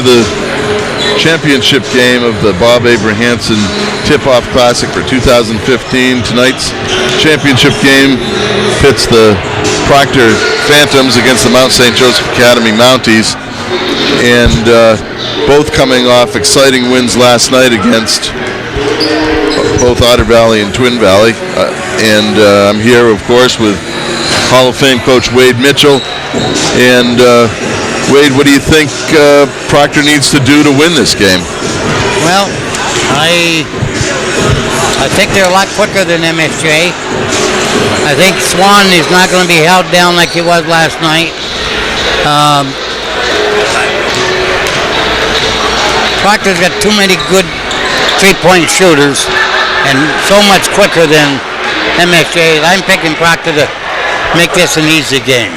to the championship game of the Bob Abrahamson Tip-Off Classic for 2015. Tonight's championship game pits the Proctor Phantoms against the Mount St. Joseph Academy Mounties, and both coming off exciting wins last night against both Otter Valley and Twin Valley. And I'm here, of course, with Hall of Fame coach Wade Mitchell. And Wade, what do you think Proctor needs to do to win this game? Well, I think they're a lot quicker than MSJ. I think Swan is not going to be held down like he was last night. Proctor's got too many good three-point shooters and so much quicker than MSJ. I'm picking Proctor to make this an easy game.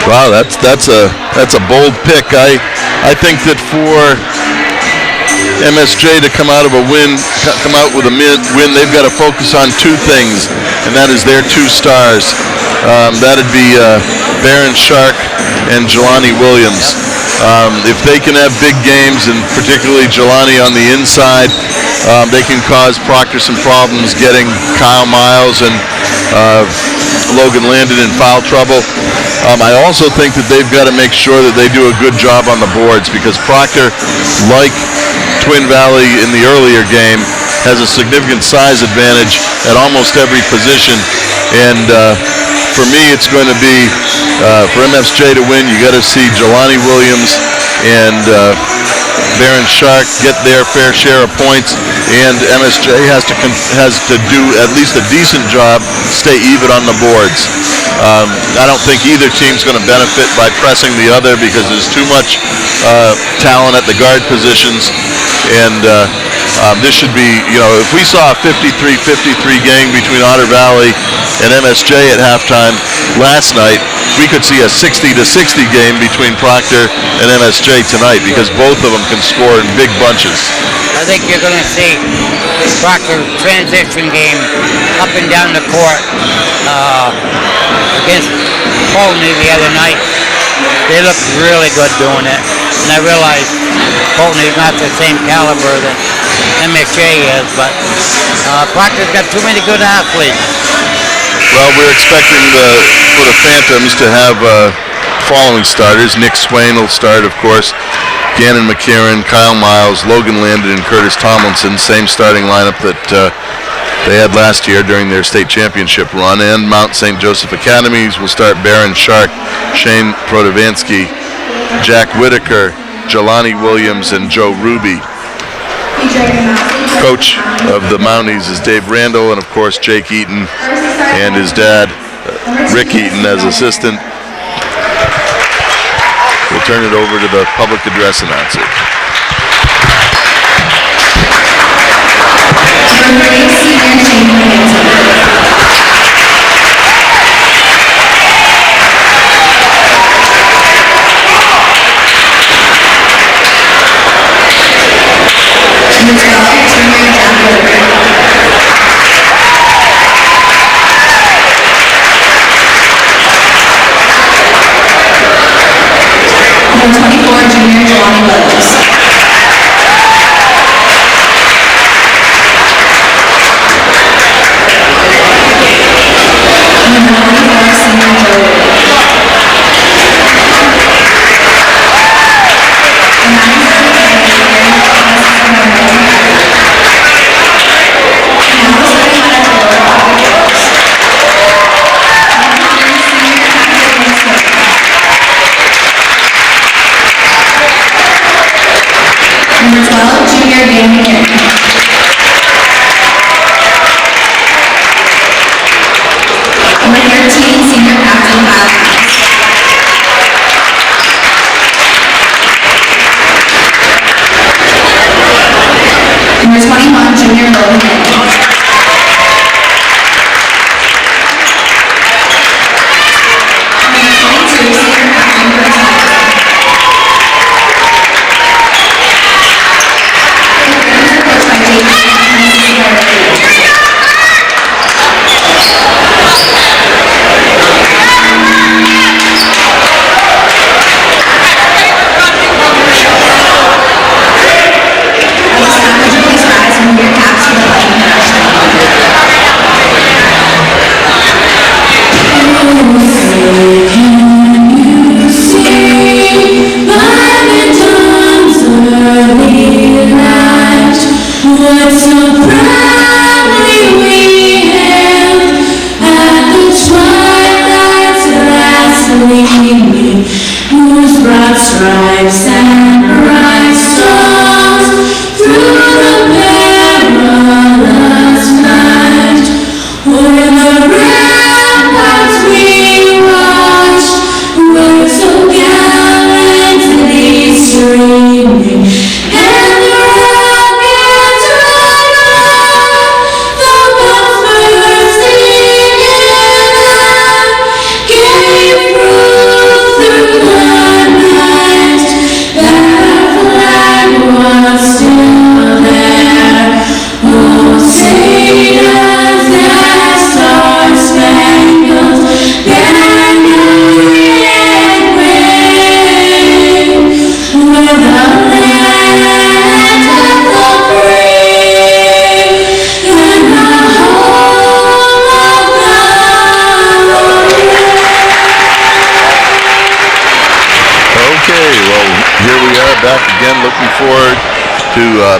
Wow, that's a bold pick. I think that for MSJ to come out with a win, they've got to focus on two things, and that is their two stars. That'd be Baron Shark and Jelani Williams. If they can have big games, and particularly Jelani on the inside, they can cause Proctor some problems getting Kyle Miles and Logan Landon in foul trouble. I also think that they've got to make sure that they do a good job on the boards, because Proctor, like Twin Valley in the earlier game, has a significant size advantage at almost every position. And for me, it's going to be, for MSJ to win, you got to see Jelani Williams and Baron Shark get their fair share of points, and MSJ has to do at least a decent job, stay even on the boards. I don't think either team's going to benefit by pressing the other, because there's too much talent at the guard positions, and this should be, if we saw a 53-53 game between Otter Valley and MSJ at halftime last night, we could see a 60-60 game between Proctor and MSJ tonight, because both of them can score in big bunches. I think you're going to see Proctor transition game up and down the court against Pulteney the other night. They looked really good doing it, and I realize Pulteney's not the same caliber that MSJ is, but Proctor's got too many good athletes. Well, we're expecting for the Phantoms to have following starters. Nick Swain will start, of course. Gannon McCarron, Kyle Miles, Logan Landon, and Curtis Tomlinson. Same starting lineup that they had last year during their state championship run. And Mount St. Joseph Academies will start Baron Shark, Shane Protovansky, Jack Whitaker, Jelani Williams, and Joe Ruby. Coach of the Mounties is Dave Randall, and of course Jake Eaton and his dad Rick Eaton as assistant. We'll turn it over to the public address announcer. Number 24, junior Jelani Williams. Number 24, senior Joe Ruby. Number 12, junior Dan McCarron. Number 13, senior captain Kyle Miles. Number 21, junior Logan Landon. Number 22, senior captain Curtis Tomlinson. Coached by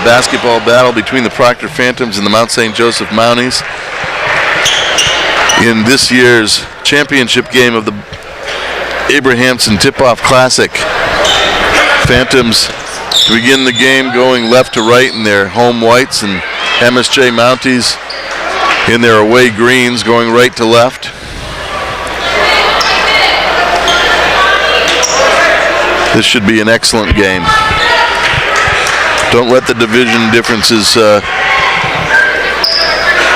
Basketball battle between the Proctor Phantoms and the Mount St. Joseph Mounties in this year's championship game of the Abrahamson Tip-Off Classic. Phantoms to begin the game going left to right in their home whites, and MSJ Mounties in their away greens going right to left. This should be an excellent game. Don't let the division differences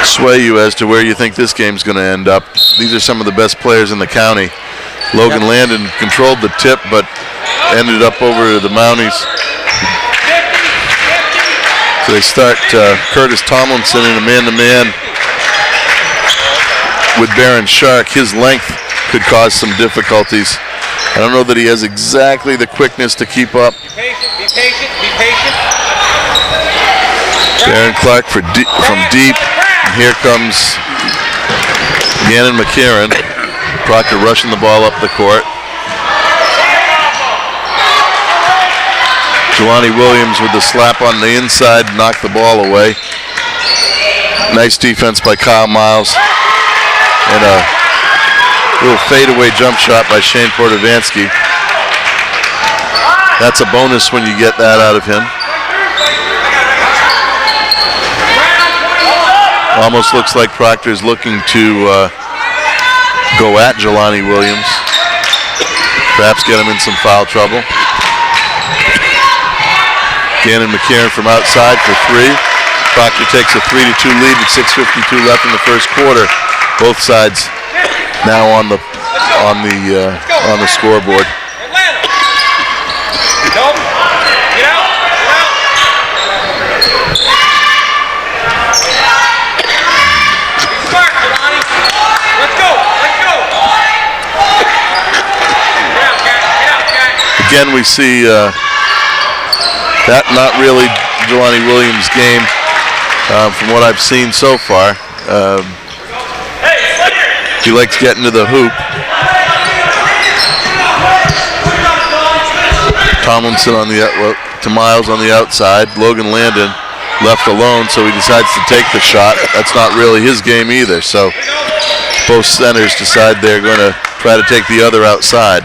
sway you as to where you think this game's going to end up. These are some of the best players in the county. Logan Landon controlled the tip, but ended up over to the Mounties. So they start Curtis Tomlinson in a man-to-man with Baron Shark. His length could cause some difficulties. I don't know that he has exactly the quickness to keep up. Be patient, be patient, be patient. Baron Clark from deep. And here comes Gannon McCarron. Proctor rushing the ball up the court. Jelani Williams with the slap on the inside, knocked the ball away. Nice defense by Kyle Miles. And a little fadeaway jump shot by Shane Portovansky. That's a bonus when you get that out of him. Almost looks like Proctor's looking to go at Jelani Williams. Perhaps get him in some foul trouble. Gannon McCarron from outside for three. Proctor takes a 3-2 lead with 6:52 left in the first quarter. Both sides now on the scoreboard. Again, we see that not really Jelani Williams' game from what I've seen so far. He likes getting to the hoop. Tomlinson to Miles on the outside. Logan Landon left alone, so he decides to take the shot. That's not really his game either, so both centers decide they're going to try to take the other outside.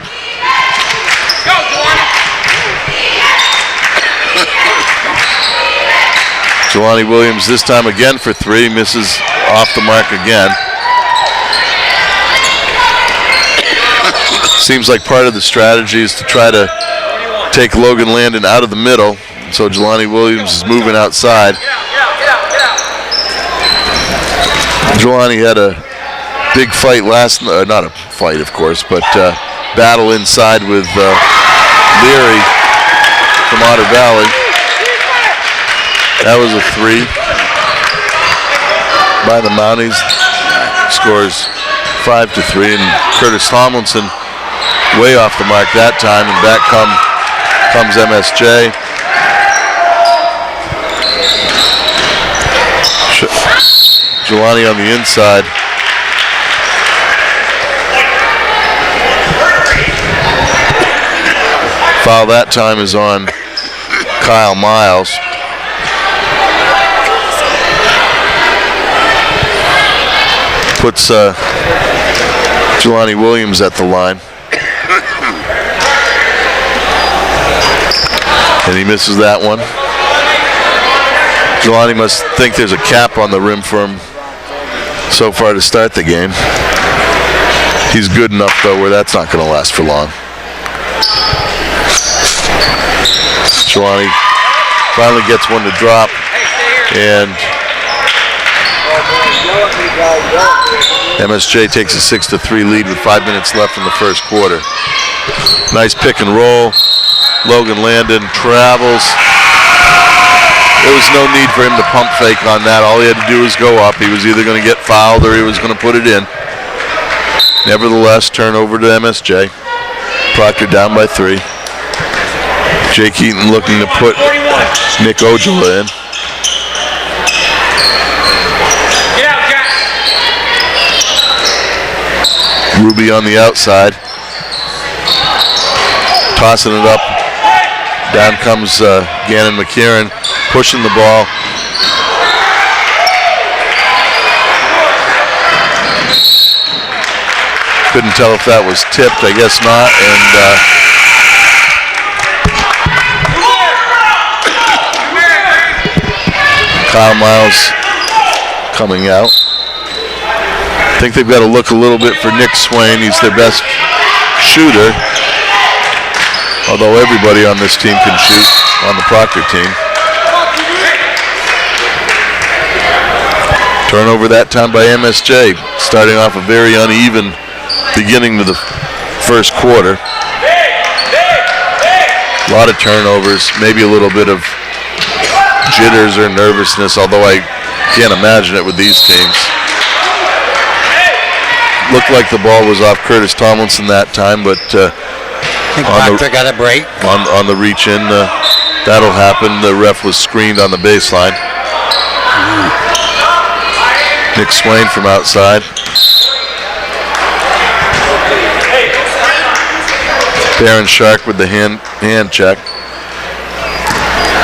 Jelani Williams this time again for three, misses off the mark again. Seems like part of the strategy is to try to take Logan Landon out of the middle, so Jelani Williams is moving outside. Jelani had a big fight not a fight of course, but battle inside with Leary from Otter Valley. That was a three by the Mounties. Scores 5-3, and Curtis Tomlinson way off the mark that time, and back comes MSJ. Jelani on the inside. Foul that time is on Kyle Miles. Puts Jelani Williams at the line. And he misses that one. Jelani must think there's a cap on the rim for him so far to start the game. He's good enough though where that's not going to last for long. Chilani finally gets one to drop, and MSJ takes a 6-3 lead with 5 minutes left in the first quarter. Nice pick and roll. Logan Landon travels. There was no need for him to pump fake on that. All he had to do was go up. He was either going to get fouled or he was going to put it in. Nevertheless, turnover to MSJ. Proctor down by 3. Jake Eaton looking to put Nick Ojala in. Ruby on the outside. Tossing it up. Down comes Gannon McKieran, pushing the ball. Couldn't tell if that was tipped, I guess not. And Kyle Miles coming out. I think they've got to look a little bit for Nick Swain. He's their best shooter. Although everybody on this team can shoot, on the Proctor team. Turnover that time by MSJ, starting off a very uneven beginning to the first quarter. A lot of turnovers, maybe a little bit of jitters or nervousness, although I can't imagine it with these teams. Looked like the ball was off Curtis Tomlinson that time, but I think Proctor got a break. On the reach in, that'll happen. The ref was screened on the baseline. Nick Swain from outside. Darren Shark with the hand check.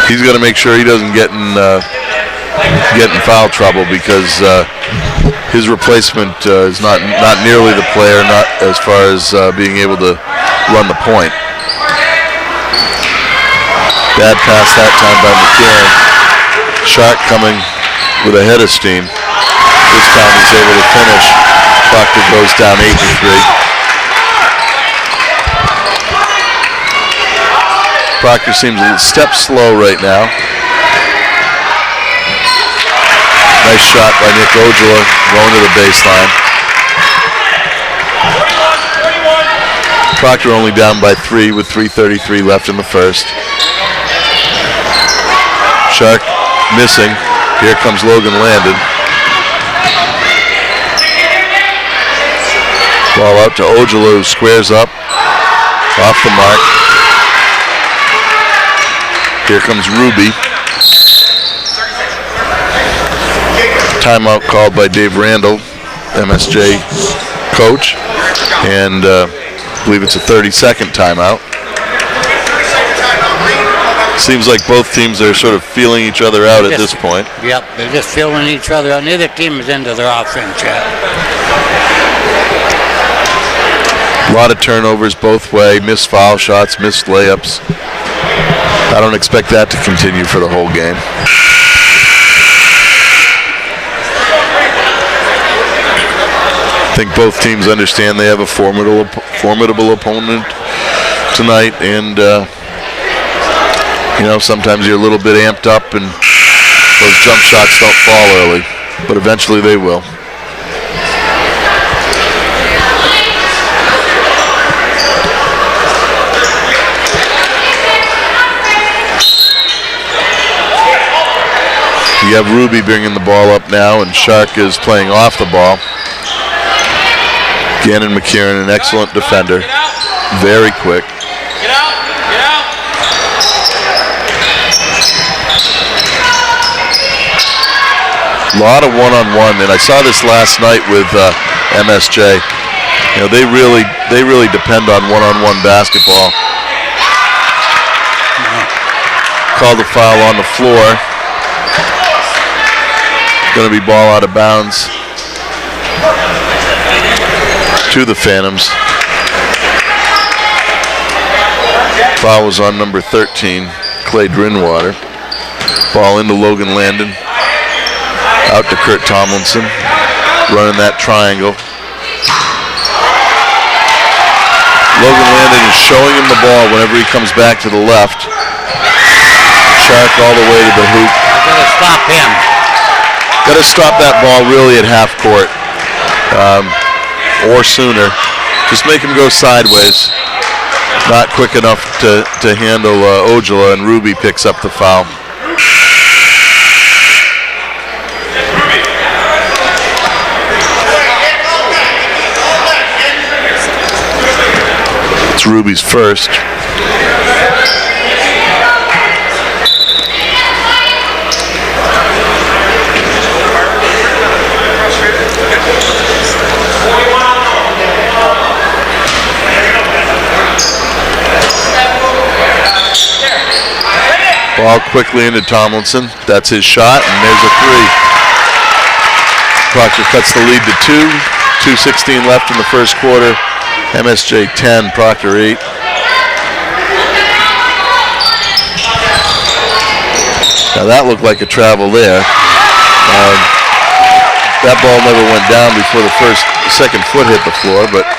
He's got to make sure he doesn't get in foul trouble because his replacement is not nearly the player, not as far as being able to run the point. Bad pass that time by McCarron. Shark coming with a head of steam. This time he's able to finish. Proctor goes down 8-3. Proctor seems a step slow right now. Nice shot by Nick Ojala going to the baseline. Proctor only down by 3 with 3:33 left in the first. Shark missing. Here comes Logan Landon. Ball out to Ojala, who squares up. Off the mark. Here comes Ruby. Timeout called by Dave Randall, MSJ coach. And I believe it's a 30-second timeout. Seems like both teams are sort of feeling each other out at this point. Yep, they're just feeling each other out. Neither team is into their offense yet. A lot of turnovers both way, missed foul shots, missed layups. I don't expect that to continue for the whole game. I think both teams understand they have a formidable opponent tonight, and sometimes you're a little bit amped up and those jump shots don't fall early, but eventually they will. You have Ruby bringing the ball up now, and Shark is playing off the ball. Gannon McKieran, an excellent defender, very quick. Get out! Get out! A lot of one-on-one, and I saw this last night with MSJ. They really depend on one-on-one basketball. Called the foul on the floor. Going to be ball out of bounds to the Phantoms. Foul was on number 13, Clay Drinwater. Ball into Logan Landon. Out to Kurt Tomlinson. Running that triangle. Logan Landon is showing him the ball whenever he comes back to the left. Shark all the way to the hoop. Got to stop him. Got to stop that ball really at half court or sooner. Just make him go sideways. Not quick enough to handle Ojala, and Ruby picks up the foul. It's Ruby's first. Ball quickly into Tomlinson. That's his shot, and there's a three. Proctor cuts the lead to 2. 2:16 left in the first quarter. MSJ 10, Proctor 8. Now that looked like a travel there. That ball never went down before the second foot hit the floor, but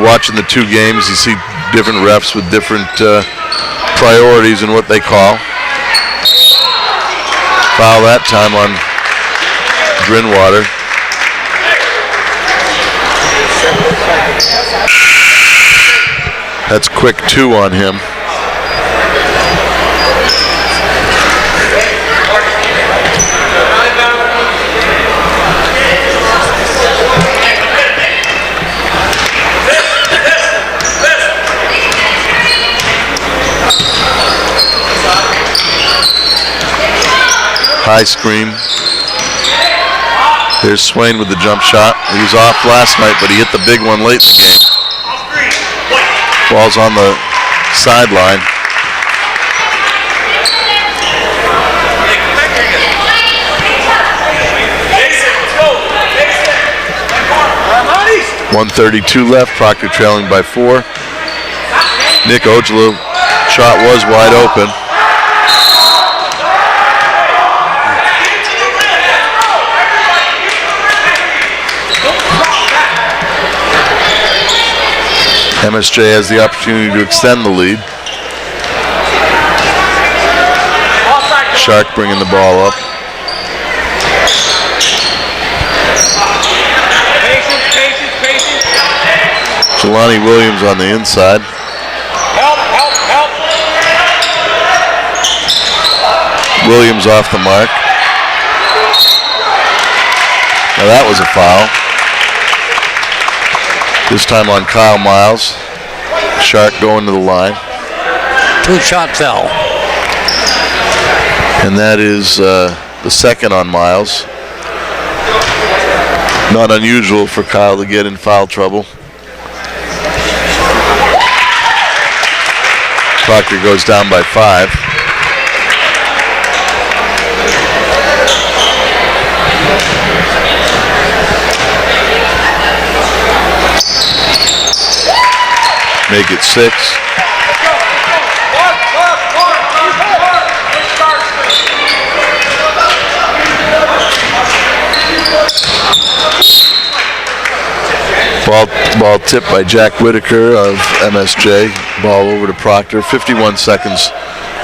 watching the two games, you see different refs with different priorities and what they call. Foul that time on Drinwater. That's quick 2 on him. High screen. There's Swain with the jump shot. He was off last night, but he hit the big one late in the game. Ball's on the sideline. .132 left. Proctor trailing by 4. Nick Ojala shot was wide open. MSJ has the opportunity to extend the lead. Shark bringing the ball up. Jelani Williams on the inside. Help. Williams off the mark. Now that was a foul. This time on Kyle Miles. Shark going to the line. 2 shot fell. And that is the second on Miles. Not unusual for Kyle to get in foul trouble. Proctor goes down by 5. Make it 6. Ball tipped by Jack Whitaker of MSJ. Ball over to Proctor. 51 seconds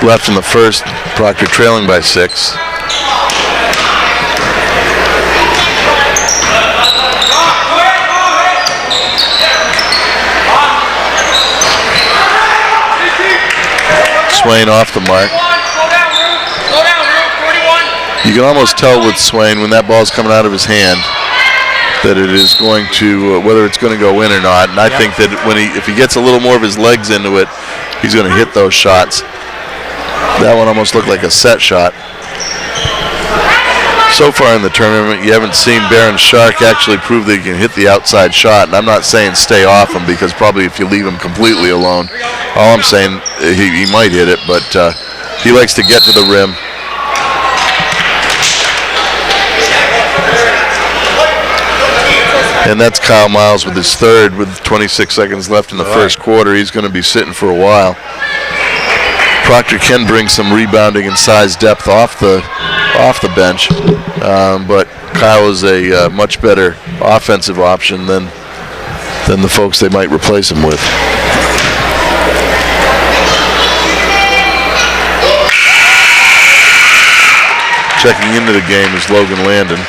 left in the first. Proctor trailing by 6. Swain off the mark. You can almost tell with Swain when that ball's coming out of his hand that it is going to, whether it's going to go in or not. And I think that if he gets a little more of his legs into it, he's going to hit those shots. That one almost looked like a set shot. So far in the tournament, you haven't seen Barron Shark actually prove that he can hit the outside shot. And I'm not saying stay off him, because probably if you leave him completely alone, all I'm saying, he might hit it, but he likes to get to the rim. And that's Kyle Miles with his third, with 26 seconds left in the first quarter. He's going to be sitting for a while. Proctor can bring some rebounding and size depth off the bench, but Kyle is a much better offensive option than the folks they might replace him with. Checking into the game is Logan Landon.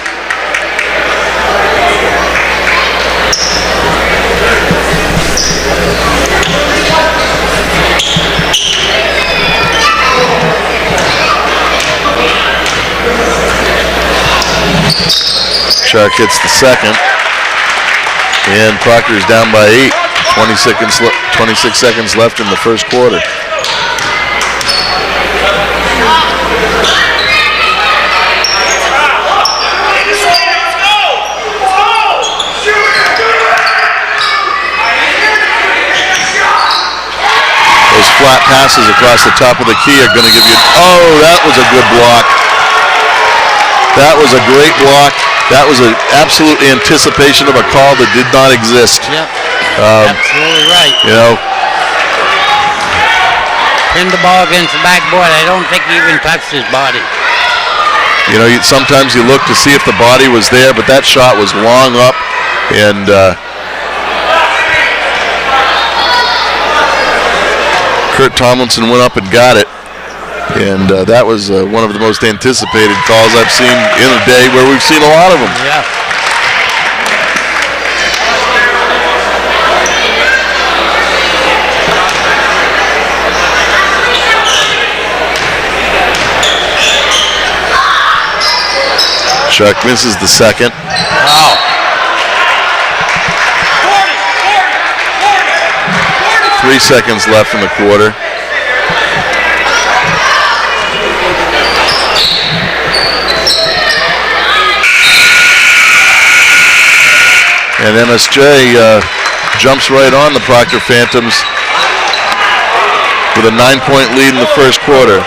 Shark hits the second. And Proctor is down by 8. 26 seconds left in the first quarter. Those flat passes across the top of the key are going to give you... Oh, that was a good block. That was a great block. That was an absolute anticipation of a call that did not exist. Yep. Absolutely right. You know. Pinned the ball against the backboard. I don't think he even touched his body. You know, sometimes you look to see if the body was there, but that shot was long up, and Kurt Tomlinson went up and got it. And that was one of the most anticipated calls I've seen in a day where we've seen a lot of them. Yeah. Shark misses the second. Wow. 3 seconds left in the quarter. And MSJ jumps right on the Proctor Phantoms with a 9-point lead in the first quarter.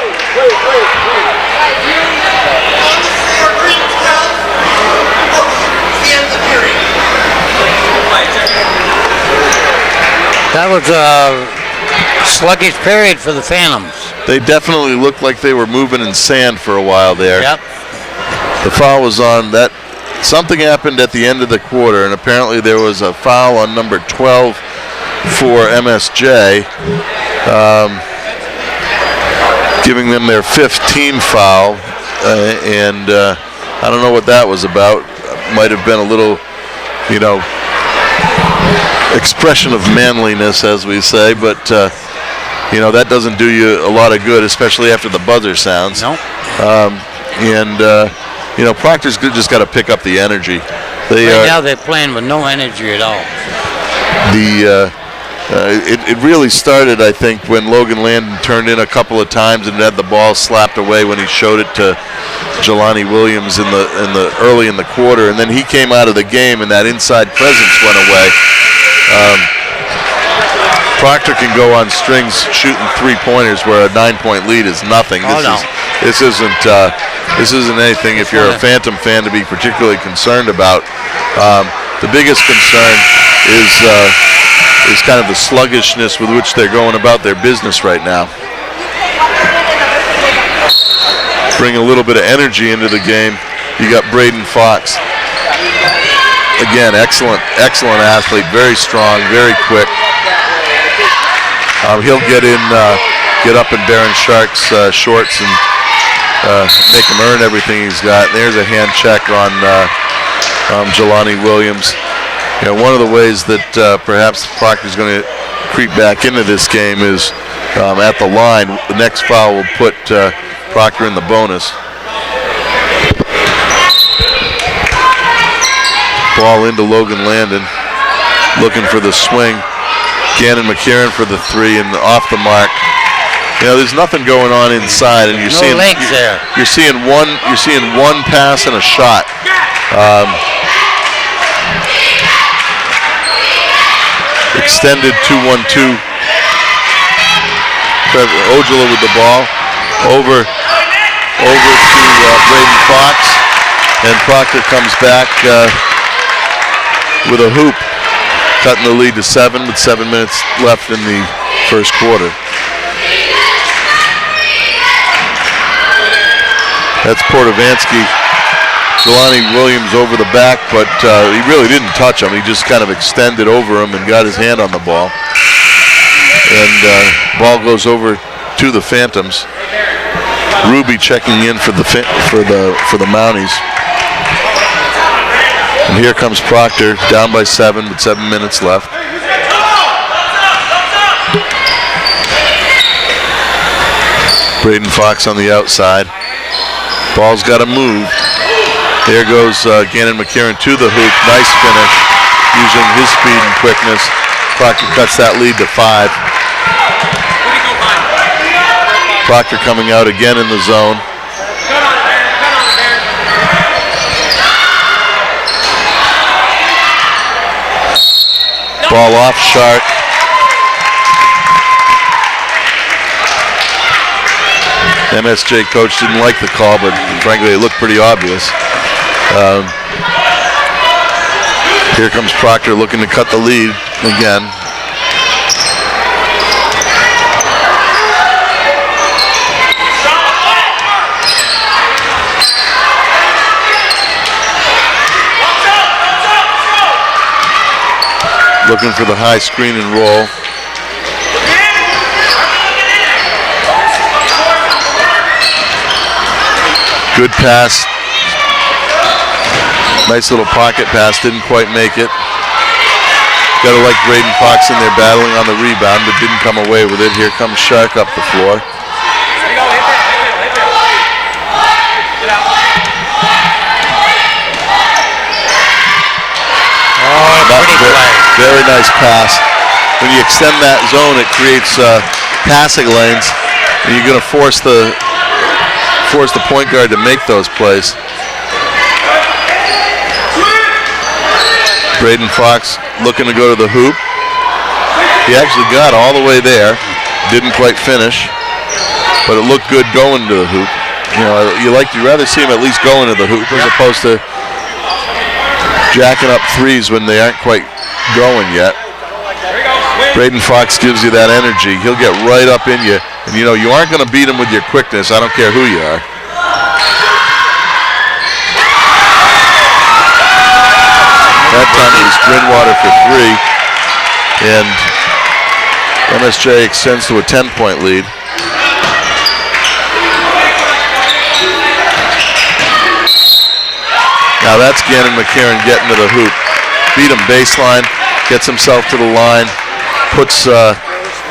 That was a sluggish period for the Phantoms. They definitely looked like they were moving in sand for a while there. Yep. The foul was on that. Something happened at the end of the quarter, and apparently there was a foul on number 12 for MSJ, giving them their 5th team foul, and I don't know what that was about. Might have been a little, you know, expression of manliness, as we say, but you know, that doesn't do you a lot of good, especially after the buzzer sounds. Nope. You know, Proctor's just got to pick up the energy. Right now they're playing with no energy at all. It really started, I think, when Logan Landon turned in a couple of times and had the ball slapped away when he showed it to Jelani Williams early in the quarter, and then he came out of the game and that inside presence went away. Proctor can go on strings shooting 3-pointers where a 9-point lead is nothing. This isn't anything if you're a Phantom fan to be particularly concerned about. The biggest concern is kind of the sluggishness with which they're going about their business right now. Bring a little bit of energy into the game. You got Braden Fox. Again, excellent athlete, very strong, very quick. He'll get up in Baron Shark's shorts and make him earn everything he's got. There's a hand check on Jelani Williams. You know, one of the ways that perhaps Proctor's going to creep back into this game is at the line. The next foul will put Proctor in the bonus. Ball into Logan Landon, looking for the swing. Gannon McCarron for the 3 and off the mark. You know, there's nothing going on inside, and you're seeing legs there. You're seeing one pass and a shot. Extended 2-1-2. Ojala with the ball over to Braden Fox, and Proctor comes back with a hoop, cutting the lead to 7 with 7 minutes left in the first quarter. That's Portovansky. Jelani Williams over the back, but he really didn't touch him. He just kind of extended over him and got his hand on the ball. And ball goes over to the Phantoms. Ruby checking in for the Mounties. And here comes Proctor, down by 7 with 7 minutes left. Braden Fox on the outside. Ball's got to move. There goes Gannon McCarron to the hoop. Nice finish using his speed and quickness. Proctor cuts that lead to 5. Proctor coming out again in the zone. Ball off Shark. MSJ coach didn't like the call, but frankly it looked pretty obvious. Here comes Proctor looking to cut the lead again. Looking for the high screen and roll. Good pass. Nice little pocket pass, didn't quite make it. Gotta like Braden Fox in there battling on the rebound, but didn't come away with it. Here comes Shark up the floor. Very nice pass. When you extend that zone, it creates passing lanes, and you're going to force the point guard to make those plays. Braden Fox looking to go to the hoop. He actually got all the way there, didn't quite finish, but it looked good going to the hoop. You know, you'd rather see him at least going to the hoop as opposed to jacking up threes when they aren't quite going yet. Braden Fox gives you that energy. He'll get right up in you. And you know, you aren't going to beat him with your quickness. I don't care who you are. That time it was Grinwater for 3. And MSJ extends to a 10-point lead. Now that's Gannon McCarron getting to the hoop. Beat him baseline, gets himself to the line, puts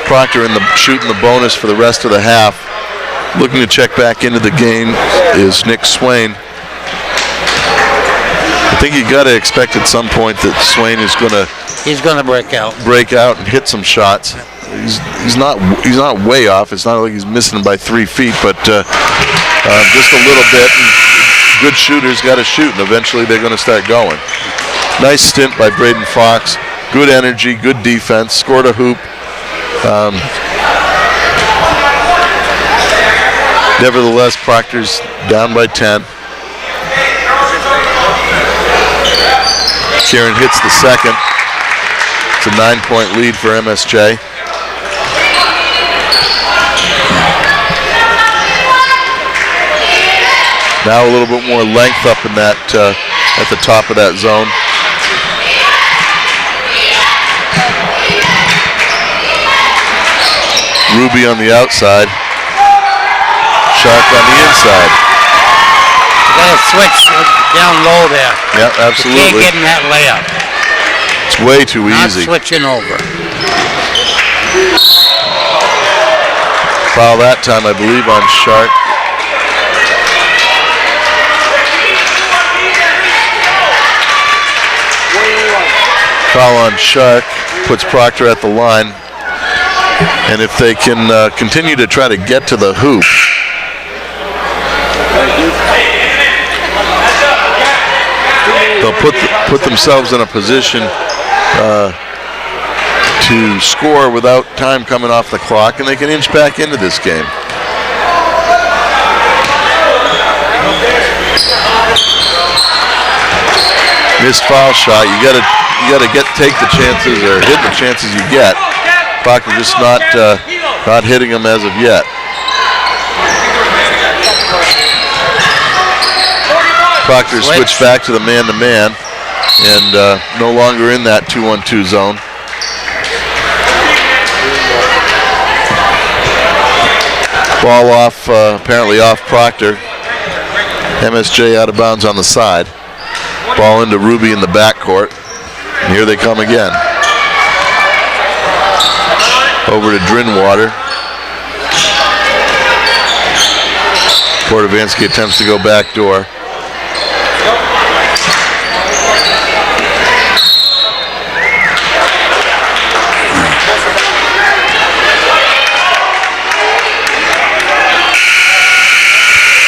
Proctor in shooting the bonus for the rest of the half. Looking to check back into the game is Nick Swain. I think you got to expect at some point that Swain is going to break out and hit some shots. He's not way off. It's not like he's missing by 3 feet, but just a little bit. And good shooters got to shoot, and eventually they're going to start going. Nice stint by Braden Fox. Good energy, good defense. Scored a hoop. Nevertheless, Proctor's down by 10. Kieran hits the second. It's a 9-point lead for MSJ. Now a little bit more length up in that at the top of that zone. Ruby on the outside. Shark on the inside. You got to switch down low there. Yeah, absolutely. You can't get in that layup. It's way too easy. Not switching over. Foul that time, I believe, on Shark. Foul on Shark puts Proctor at the line. And if they can continue to try to get to the hoop, they'll put themselves in a position to score without time coming off the clock, and they can inch back into this game. Missed foul shot. You gotta take the chances or hit the chances you get. Proctor just not hitting them as of yet. Proctor switched back to the man-to-man and no longer in that 2-on-2 zone. Ball off, apparently off Proctor. MSJ out of bounds on the side. Ball into Ruby in the backcourt. And here they come again. Over to Drinwater. Portovansky attempts to go back door.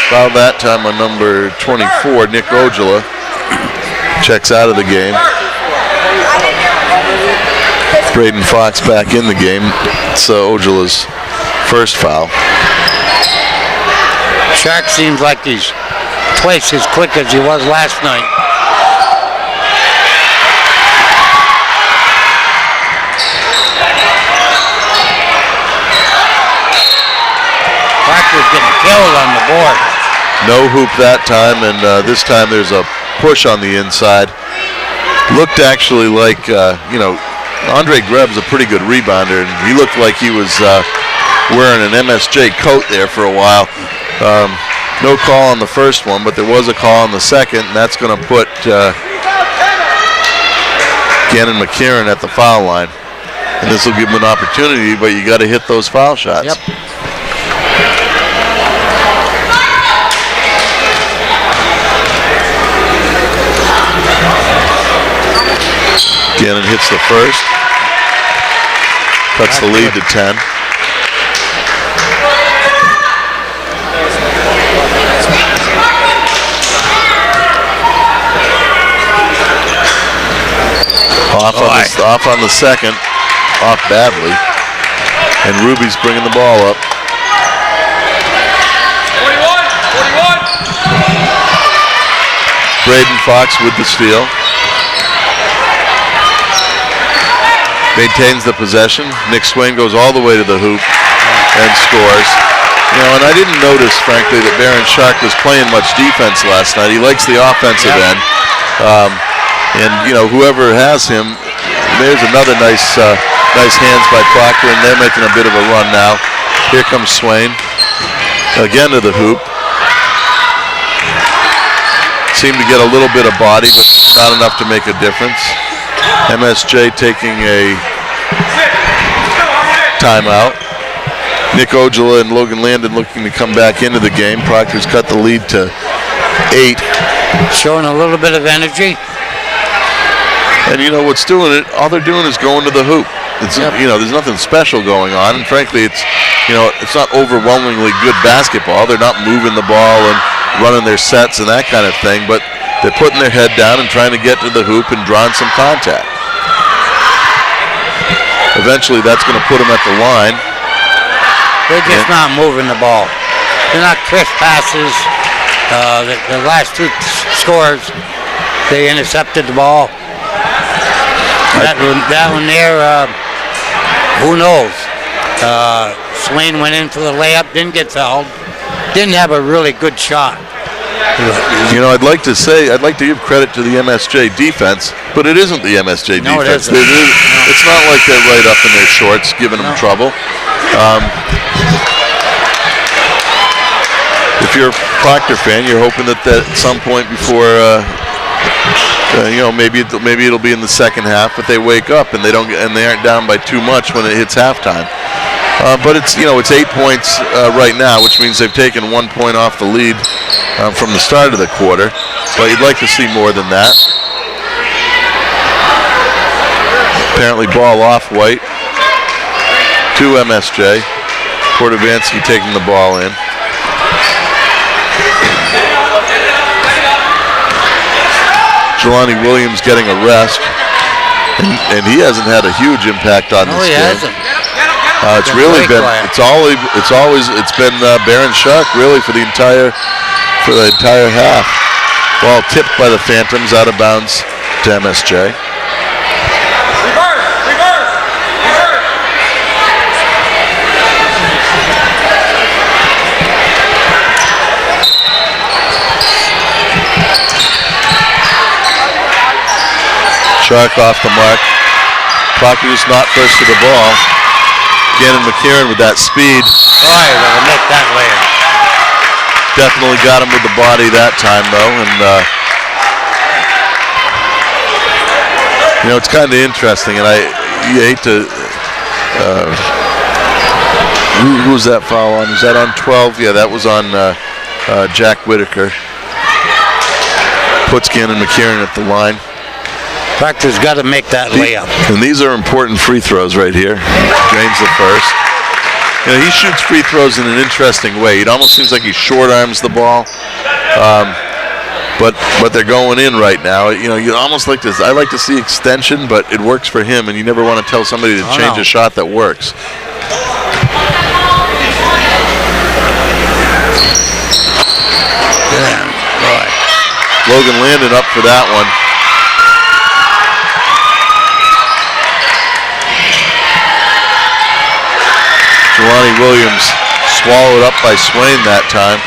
Foul that time on number 24, Nick Ojala. Checks out of the game. Braden Fox back in the game. It's Ojala's first foul. Shark seems like he's twice as quick as he was last night. Proctor's getting killed on the board. No hoop that time, and this time there's a push on the inside. Looked actually like, Andre Greb's a pretty good rebounder, and he looked like he was wearing an MSJ coat there for a while. No call on the first one, but there was a call on the second, and that's going to put Gannon McCarron at the foul line. And this will give him an opportunity, but you got to hit those foul shots. Yep. Gannon hits the first. Cuts the lead to 10. Off on the second. Off badly. And Ruby's bringing the ball up. 41. Braden Fox with the steal. Maintains the possession. Nick Swain goes all the way to the hoop and scores. And I didn't notice, frankly, that Baron Shark was playing much defense last night. He likes the offensive end. And whoever has him, there's another nice hands by Proctor, and they're making a bit of a run now. Here comes Swain. Again to the hoop. Seemed to get a little bit of body, but not enough to make a difference. MSJ taking a timeout. Nick Ojala and Logan Landon looking to come back into the game. Proctor's cut the lead to 8. Showing a little bit of energy. And what's doing it, all they're doing is going to the hoop. It's, there's nothing special going on. And frankly, it's not overwhelmingly good basketball. They're not moving the ball and running their sets and that kind of thing, but they're putting their head down and trying to get to the hoop and drawing some contact. Eventually, that's going to put them at the line. They're just not moving the ball. They're not crisp passes. The last two scores, they intercepted the ball. That one there, who knows? Swain went in for the layup, didn't get fouled. Didn't have a really good shot. I'd like to give credit to the MSJ defense, but it isn't the MSJ No, defense. it isn't. It's not like they're right up in their shorts, giving them trouble. If you're a Proctor fan, you're hoping that at some point before, maybe it'll be in the second half, but they wake up and they aren't down by too much when it hits halftime. But it's 8 points right now, which means they've taken 1 point off the lead from the start of the quarter. But you'd like to see more than that. Apparently ball off White to MSJ. Portovansky taking the ball in. Jelani Williams getting a rest, and he hasn't had a huge impact on this game. Hasn't. It's really been it's been Baron Shark really for the entire half. Ball tipped by the Phantoms out of bounds to MSJ. Shark off the mark. Proctor's not first to the ball. Gannon McCarron with that speed Boy, they'll make that layup. Definitely got him with the body that time, though. And, it's kind of interesting, and you hate to... who was that foul on? Was that on 12? Yeah, that was on Jack Whitaker. Puts Gannon McKieran at the line. Proctor's got to make that layup. And these are important free throws right here. Drains the first. He shoots free throws in an interesting way. It almost seems like he short arms the ball. But they're going in right now. You almost like this. I like to see extension, but it works for him, and you never want to tell somebody to change a shot that works. Yeah, boy. Logan Landon up for that one. Jelani Williams swallowed up by Swain that time.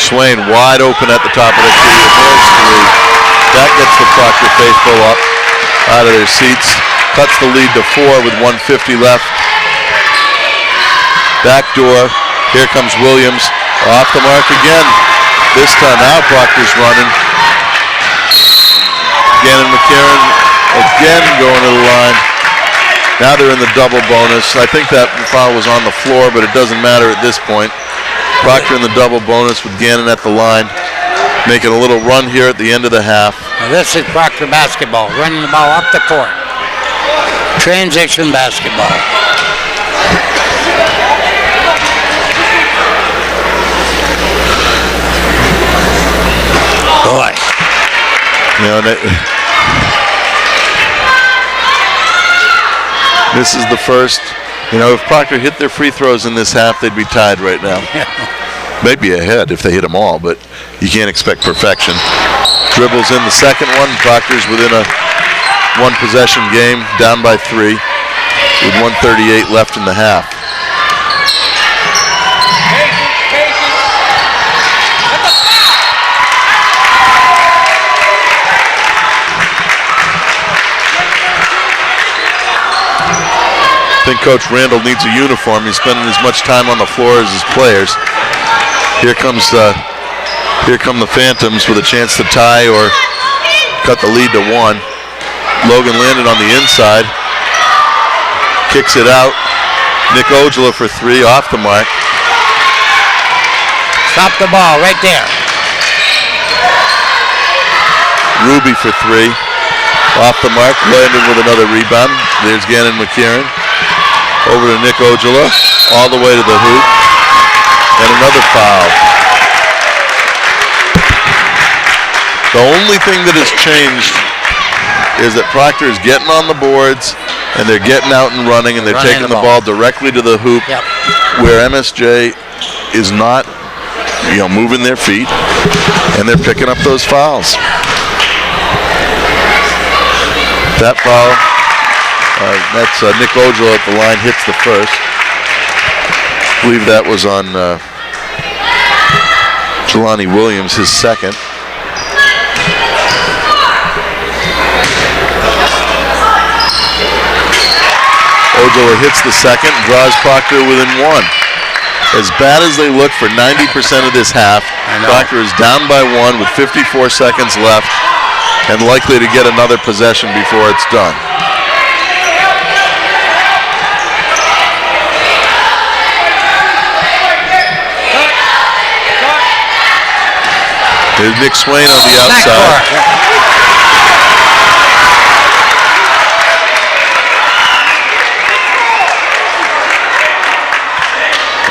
Swain wide open at the top of the key. There's three. That gets the Proctor faithful up out of their seats. Cuts the lead to 4 with 1:50 left. Backdoor. Here comes Williams. Off the mark again. This time now Proctor's running. Gannon McKieran again going to the line. Now they're in the double bonus. I think that foul was on the floor, but it doesn't matter at this point. Proctor in the double bonus with Gannon at the line. Making a little run here at the end of the half. Now this is Proctor basketball. Running the ball up the court. Transition basketball. Boy. This is the first. If Proctor hit their free throws in this half, they'd be tied right now. Maybe ahead if they hit them all, but you can't expect perfection. Dribbles in the second one. Proctor's within a one-possession game, down by 3, with 1:38 left in the half. I think Coach Randall needs a uniform. He's spending as much time on the floor as his players. Here come the Phantoms with a chance to tie or cut the lead to 1. Logan Landon on the inside. Kicks it out. Nick Ojala for 3, off the mark. Stop the ball right there. Ruby for 3. Off the mark. Landon with another rebound. There's Gannon McKieran. Over to Nick Ojala, all the way to the hoop, and another foul. The only thing that has changed is that Proctor is getting on the boards, and they're getting out and running, and they're taking the ball directly to the hoop, where MSJ is not, moving their feet, and they're picking up those fouls. That foul. That's Nick Ojala at the line, hits the first. I believe that was on Jelani Williams, his second. Ojala hits the second, draws Proctor within 1. As bad as they look for 90% of this half, Proctor is down by 1 with 54 seconds left and likely to get another possession before it's done. There's Nick Swain on the outside.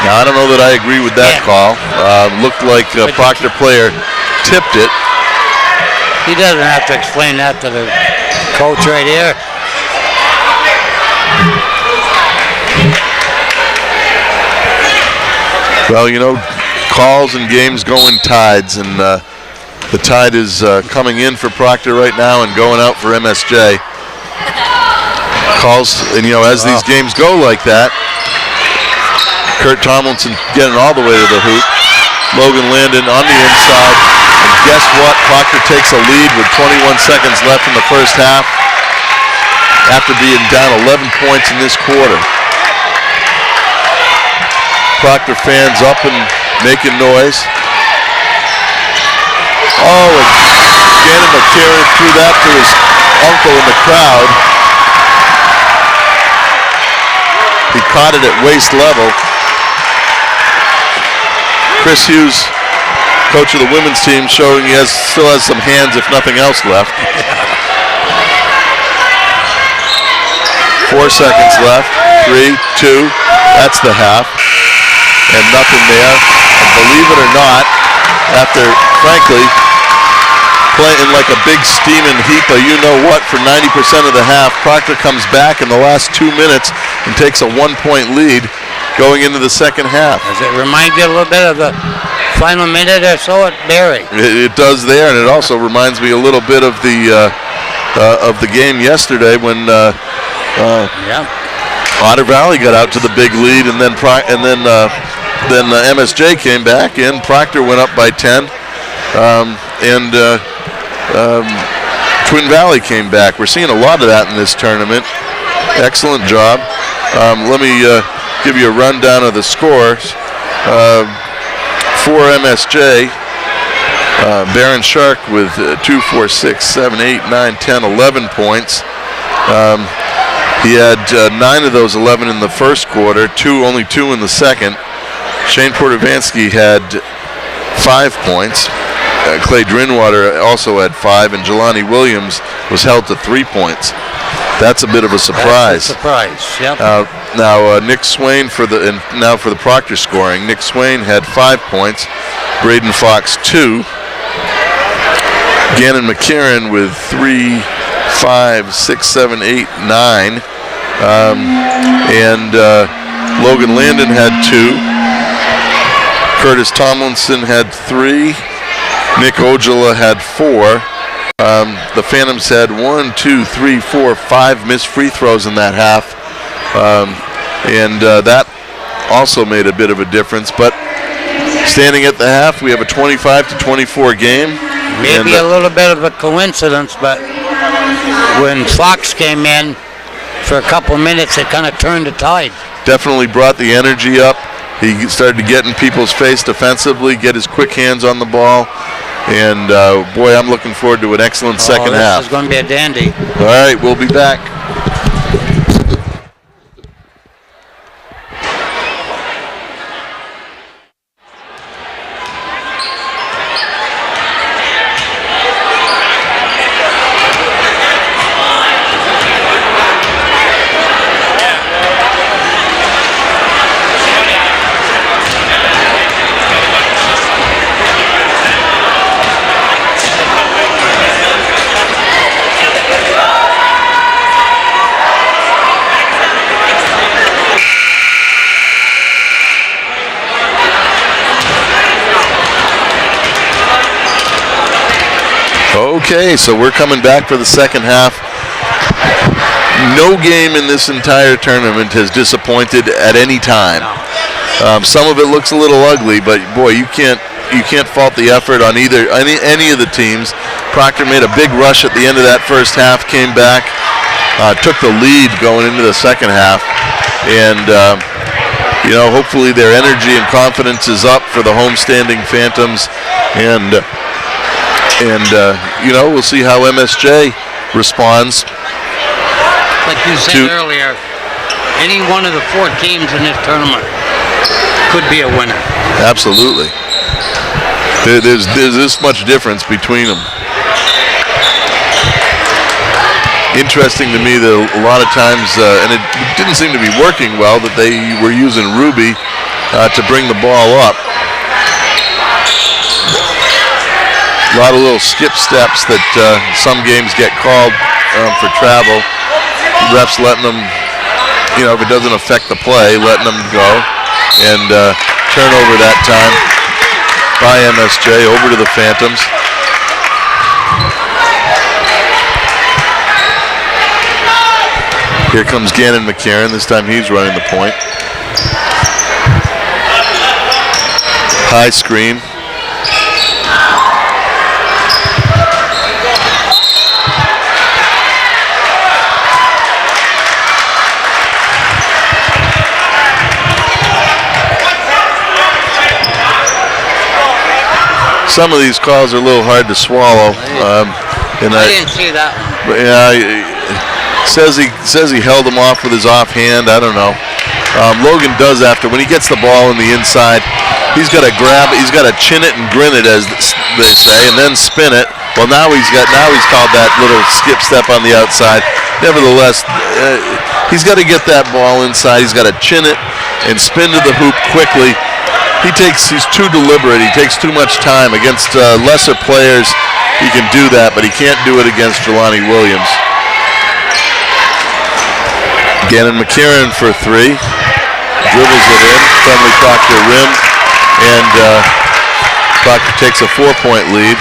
Now, I don't know that I agree with that call. Looked like a Proctor player tipped it. He doesn't have to explain that to the coach right here. Well, calls and games go in tides, and the tide is coming in for Proctor right now and going out for MSJ. Calls, and as these games go like that, Kurt Tomlinson getting all the way to the hoop. Logan Landon on the inside. And guess what? Proctor takes a lead with 21 seconds left in the first half after being down 11 points in this quarter. Proctor fans up and making noise. Oh, and Gannon McCarron threw that to his uncle in the crowd. He caught it at waist level. Chris Hughes, coach of the women's team, showing he still has some hands, if nothing else, left. 4 seconds left. 3, 2. That's the half. And nothing there. And believe it or not, after, frankly, playing like a big steaming heap of you-know-what for 90% of the half, Proctor comes back in the last 2 minutes and takes a 1-point lead going into the second half. Does it remind you a little bit of the final minute or so at Barry? It does there, and it also reminds me a little bit of the game yesterday when Otter Valley got out to the big lead, and then MSJ came back in. Proctor went up by 10, and Twin Valley came back. We're seeing a lot of that in this tournament. Excellent job. Let me give you a rundown of the scores. For MSJ, Baron Shark with 2, 4, 6, 7, 8, 9, 10, 11 points. He had 9 of those 11 in the first quarter, only 2 in the second. Shane Portovansky had 5 points. Clay Drinwater also had 5, and Jelani Williams was held to 3 points. That's a bit of a surprise. That's a surprise, yep. Now Nick Swain for the Proctor scoring. Nick Swain had 5 points. Braden Fox 2. Gannon McCarron with 3, 5, 6, 7, 8, 9. And Logan Landon had 2. Curtis Tomlinson had 3. Nick Ojala had 4. The Phantoms had 1, 2, 3, 4, 5 missed free throws in that half. And that also made a bit of a difference. But standing at the half, we have a 25-24 game. Maybe a little bit of a coincidence, but when Fox came in for a couple minutes, it kind of turned the tide. Definitely brought the energy up. He started to get in people's face defensively, get his quick hands on the ball. And, boy, I'm looking forward to an excellent second half. This is going to be a dandy. All right, we'll be back. Okay, so we're coming back for the second half. No game in this entire tournament has disappointed at any time. Some of it looks a little ugly, but boy, you can't fault the effort on any of the teams. Proctor made a big rush at the end of that first half, came back, took the lead going into the second half, and hopefully their energy and confidence is up for the homestanding Phantoms, and we'll see how MSJ responds. Like you said earlier, any one of the 4 teams in this tournament could be a winner. Absolutely. There's this much difference between them. Interesting to me that a lot of times, and it didn't seem to be working well, that they were using Ruby to bring the ball up. A lot of little skip steps that some games get called for travel. Refs letting them, if it doesn't affect the play, letting them go. And turnover that time by MSJ over to the Phantoms. Here comes Gannon McCarron. This time he's running the point. High screen. some of these calls are a little hard to swallow. I didn't see that one. Says he held him off with his offhand. I don't know. Logan does when he gets the ball in the inside, he's got to grab it, he's got to chin it and grin it, as they say, and then spin it. Well, now he's called that little skip step on the outside. Nevertheless, he's got to get that ball inside. He's got to chin it and spin to the hoop quickly. He's too deliberate. He takes too much time. Against lesser players, he can do that, but he can't do it against Jelani Williams. Gannon McKiernan for 3. Dribbles it in from the Proctor rim, and Proctor takes a 4-point lead.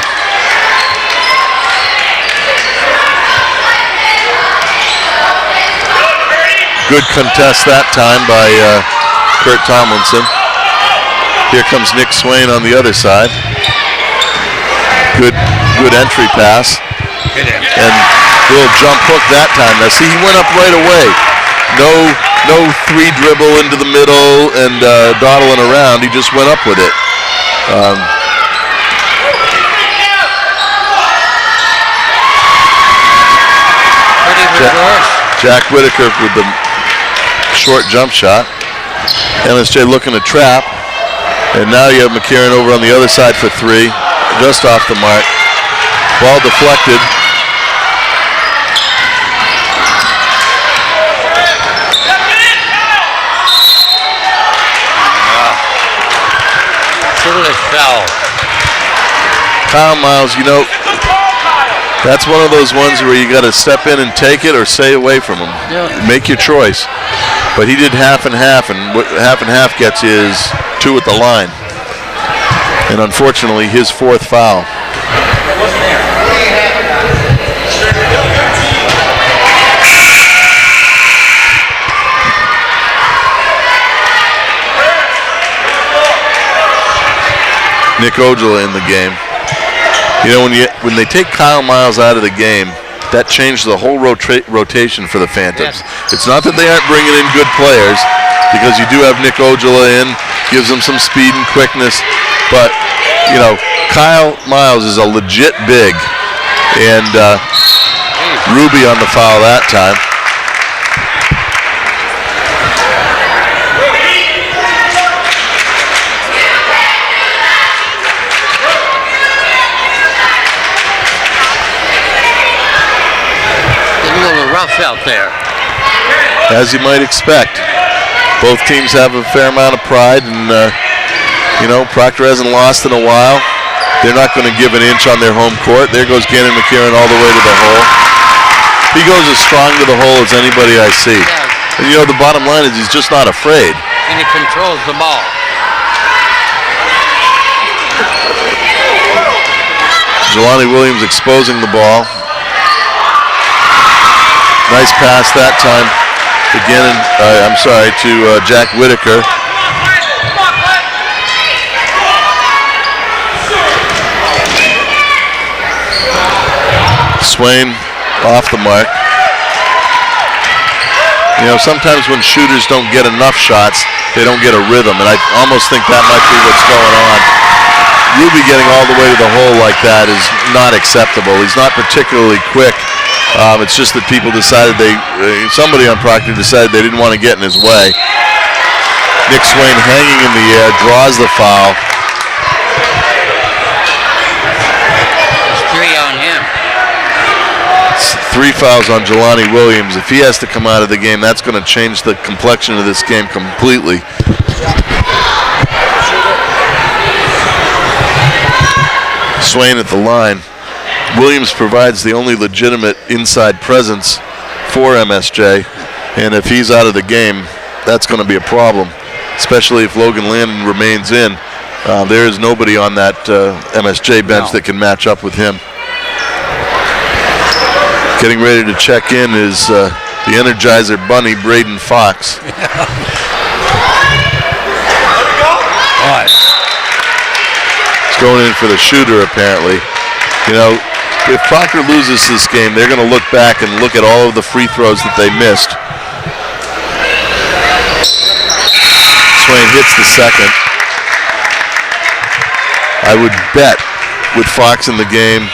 Good contest that time by Kurt Tomlinson. Here comes Nick Swain on the other side. Good entry pass. And little jump hook that time. Now see, he went up right away. No 3 dribble into the middle and dawdling around. He just went up with it. Jack Whitaker with the short jump shot. MSJ looking to trap. And now you have McKiernan over on the other side for 3. Just off the mark. Ball deflected. Kyle Miles, that's one of those ones where you got to step in and take it or stay away from him. Yeah. Make your choice. But he did half and half, and what half and half gets you is 2 at the line. And unfortunately, his 4th foul. Nick Ojala in the game. When they take Kyle Miles out of the game, that changed the whole rotation for the Phantoms. Yes. It's not that they aren't bringing in good players, because you do have Nick Ojala in, gives them some speed and quickness, but Kyle Miles is a legit big, and Ruby on the foul that time. Rough out there. As you might expect. Both teams have a fair amount of pride, and Proctor hasn't lost in a while. They're not going to give an inch on their home court. There goes Gannon McKiernan all the way to the hole. He goes as strong to the hole as anybody I see. And the bottom line is he's just not afraid. And he controls the ball. Jelani Williams exposing the ball. Nice pass that time to Jack Whitaker. Swain off the mark. Sometimes when shooters don't get enough shots, they don't get a rhythm, and I almost think that might be what's going on. Ruby getting all the way to the hole like that is not acceptable. He's not particularly quick. It's just that people decided somebody on Proctor decided they didn't want to get in his way. Nick Swain hanging in the air, draws the foul. There's 3 on him. It's 3 fouls on Jelani Williams. If he has to come out of the game, that's going to change the complexion of this game completely. Swain at the line. Williams provides the only legitimate inside presence for MSJ, and if he's out of the game, that's going to be a problem, especially if Logan Landon remains in. There is nobody on that MSJ bench that can match up with him. Getting ready to check in is the Energizer Bunny, Braden Fox. He's going in for the shooter, apparently. If Proctor loses this game, they're going to look back and look at all of the free throws that they missed. Swain hits the second. I would bet with Fox in the game,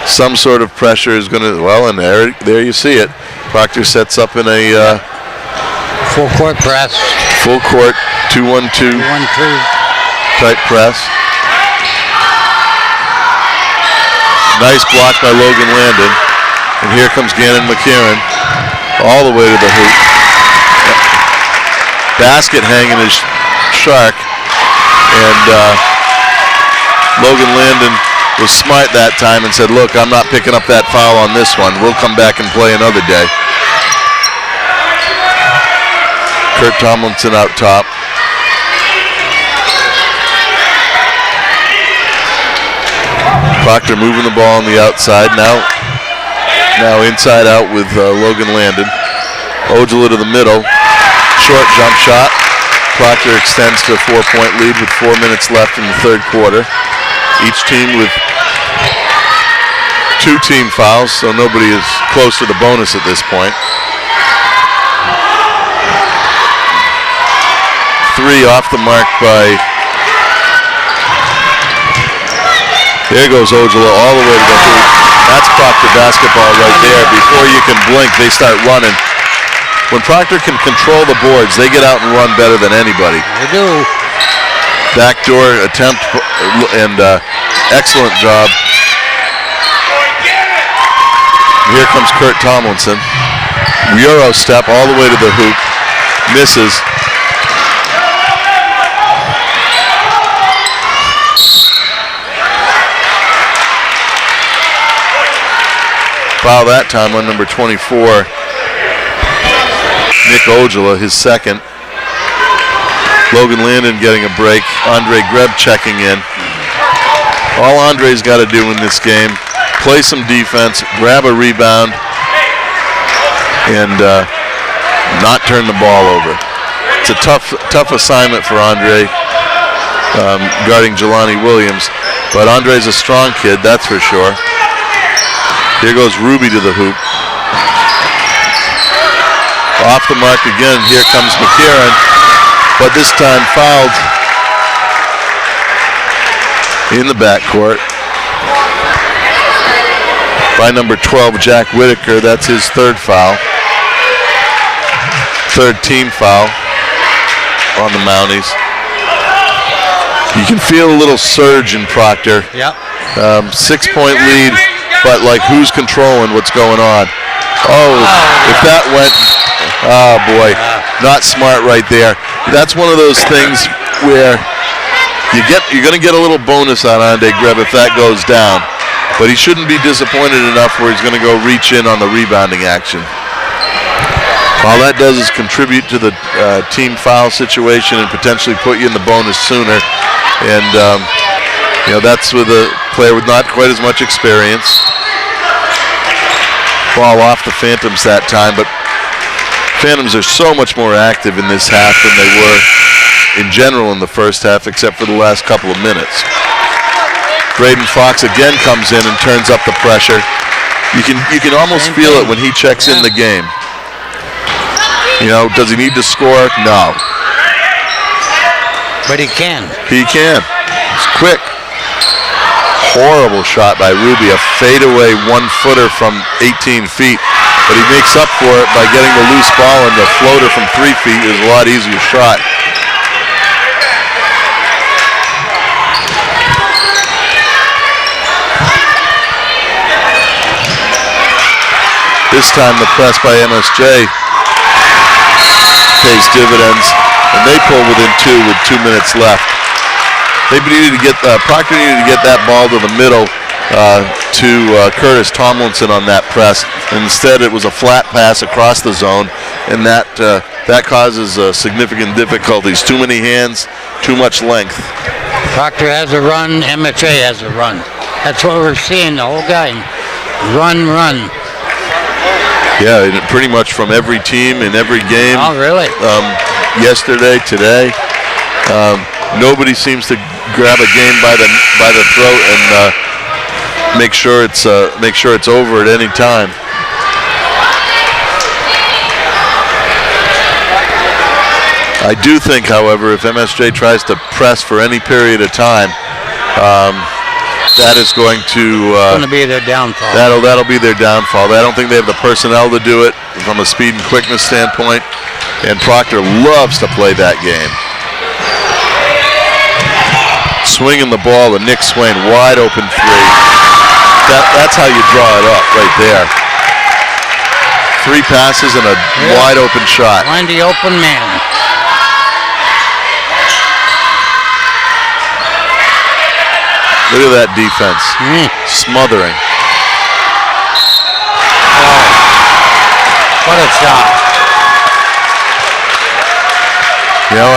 some sort of pressure is going to, well, and there you see it. Proctor sets up in a full court press. Full court 2-1-2 type press. Nice block by Logan Landon. And here comes Gannon McCarron all the way to the hoop. Basket hanging his shark. And Logan Landon was smart that time and said, look, I'm not picking up that foul on this one. We'll come back and play another day. Kurt Tomlinson out top. Proctor moving the ball on the outside. Now inside out with Logan Landon. Ojala to the middle. Short jump shot. Proctor extends to a 4-point lead with 4 minutes left in the third quarter. Each team with 2 team fouls, so nobody is close to the bonus at this point. 3 off the mark by, there goes Ojala all the way to the hoop. That's Proctor basketball right there. Before you can blink, they start running. When Proctor can control the boards, they get out and run better than anybody. They do. Backdoor attempt and excellent job. Here comes Kurt Tomlinson. Euro step all the way to the hoop. Misses. Foul that time on number 24. Nick Ojala, his second. Logan Landon getting a break. Andre Greb checking in. All Andre's got to do in this game, play some defense, grab a rebound, and not turn the ball over. It's a tough assignment for Andre guarding Jelani Williams, but Andre's a strong kid, that's for sure. Here goes Ruby to the hoop. Off the mark again, here comes McCarron, but this time fouled in the backcourt by number 12, Jack Whitaker. That's his third foul. Third team foul on the Mounties. You can feel a little surge in Proctor. Yep. 6-point lead, but like who's controlling what's going on? Oh, if that went, oh boy, not smart right there. That's one of those things where you're going to get a little bonus on Andre Greb if that goes down, but he shouldn't be disappointed enough where he's going to go reach in on the rebounding action. All that does is contribute to the team foul situation and potentially put you in the bonus sooner. And that's with a player with not quite as much experience. Ball off the Phantoms that time, but Phantoms are so much more active in this half than they were in general in the first half, except for the last couple of minutes. Braden Fox again comes in and turns up the pressure. You can almost feel it when he checks in the game. Does he need to score? No. But he can. He can. It's quick. Horrible shot by Ruby, a fadeaway 1-footer from 18 feet, but he makes up for it by getting the loose ball, and the floater from 3 feet is a lot easier shot. This time the press by MSJ pays dividends, and they pull within 2 with 2 minutes left. Proctor needed to get that ball to the middle to Curtis Tomlinson on that press. Instead, it was a flat pass across the zone, and that causes significant difficulties. Too many hands, too much length. Proctor has a run, MSJ has a run. That's what we're seeing the whole game. Run. Yeah, pretty much from every team in every game. Oh, really? Yesterday, today. Nobody seems to grab a game by the throat and make sure it's over at any time. I do think, however, if MSJ tries to press for any period of time, that is going to be their downfall. That'll be their downfall. I don't think they have the personnel to do it from a speed and quickness standpoint, and Proctor loves to play that game. Swinging the ball to Nick Swain, wide open three. That's how you draw it up right there. 3 passes and a wide open shot. Find the open man. Look at that defense. Smothering. Oh, what a shot. You know,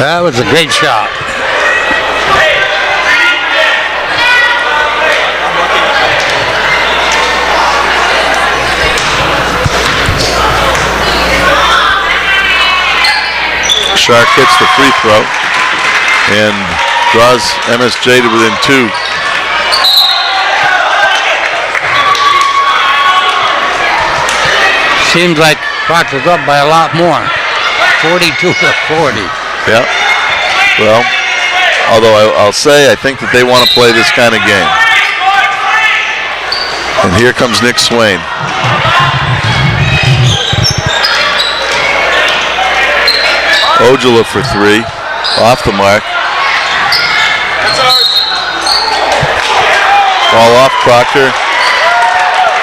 that was a great shot. Shark hits the free throw and draws MSJ to within 2. Seems like Proctor's up by a lot more. 42-40. Yeah. Well, although I'll say I think that they want to play this kind of game. And here comes Nick Swain. Ojala for 3, off the mark. Ball off Proctor.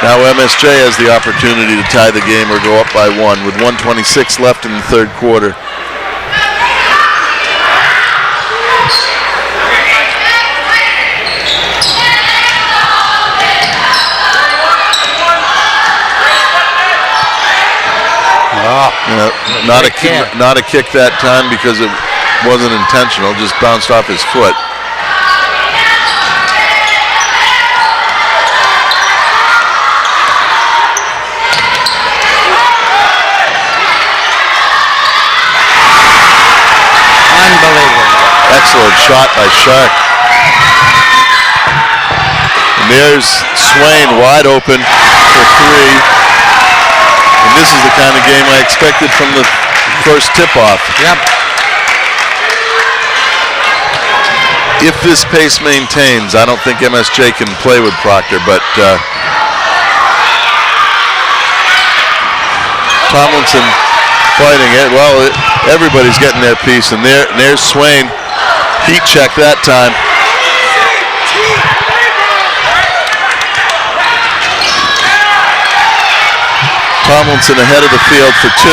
Now MSJ has the opportunity to tie the game or go up by 1 with 1:26 left in the third quarter. Not a kick that time because it wasn't intentional, just bounced off his foot. Unbelievable. Excellent shot by Shark. And there's Swain wide open for 3. And this is the kind of game I expected from the first tip-off. Yep. If this pace maintains, I don't think MSJ can play with Proctor, but Tomlinson fighting it. Well, everybody's getting their piece, and there's Swain. Heat check that time. Tomlinson ahead of the field for 2.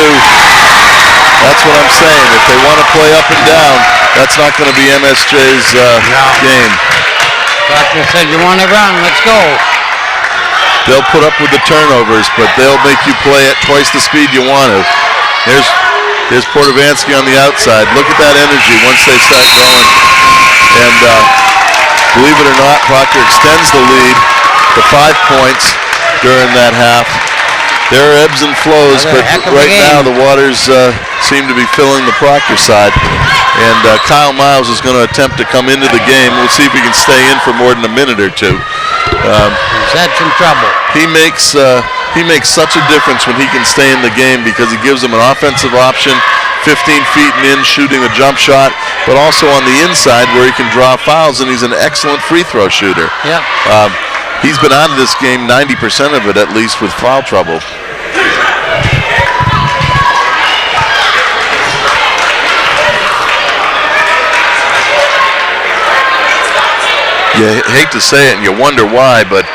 That's what I'm saying. If they want to play up and down, that's not going to be MSJ's game. Proctor said, you want to run, let's go. They'll put up with the turnovers, but they'll make you play at twice the speed you want to. There's Portovansky on the outside. Look at that energy once they start going. And believe it or not, Proctor extends the lead to 5 points during that half. There are ebbs and flows, but right now the waters seem to be filling the Proctor side. And Kyle Miles is going to attempt to come into the game. We'll see if he can stay in for more than a minute or 2. He's had some trouble. He makes such a difference when he can stay in the game because he gives them an offensive option, 15 feet and in, shooting a jump shot, but also on the inside where he can draw fouls, and he's an excellent free throw shooter. Yep. He's been out of this game 90% of it at least with foul trouble. You hate to say it and you wonder why, but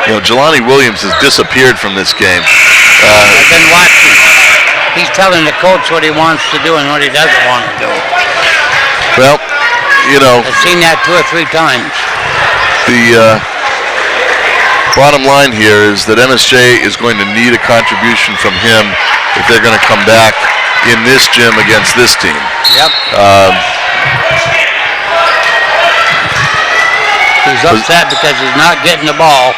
Jelani Williams has disappeared from this game. I've been watching. He's telling the coach what he wants to do and what he doesn't want to do. Well, I've seen that 2 or 3 times. The bottom line here is that MSJ is going to need a contribution from him if they're going to come back in this gym against this team. Yep. He's upset because he's not getting the ball.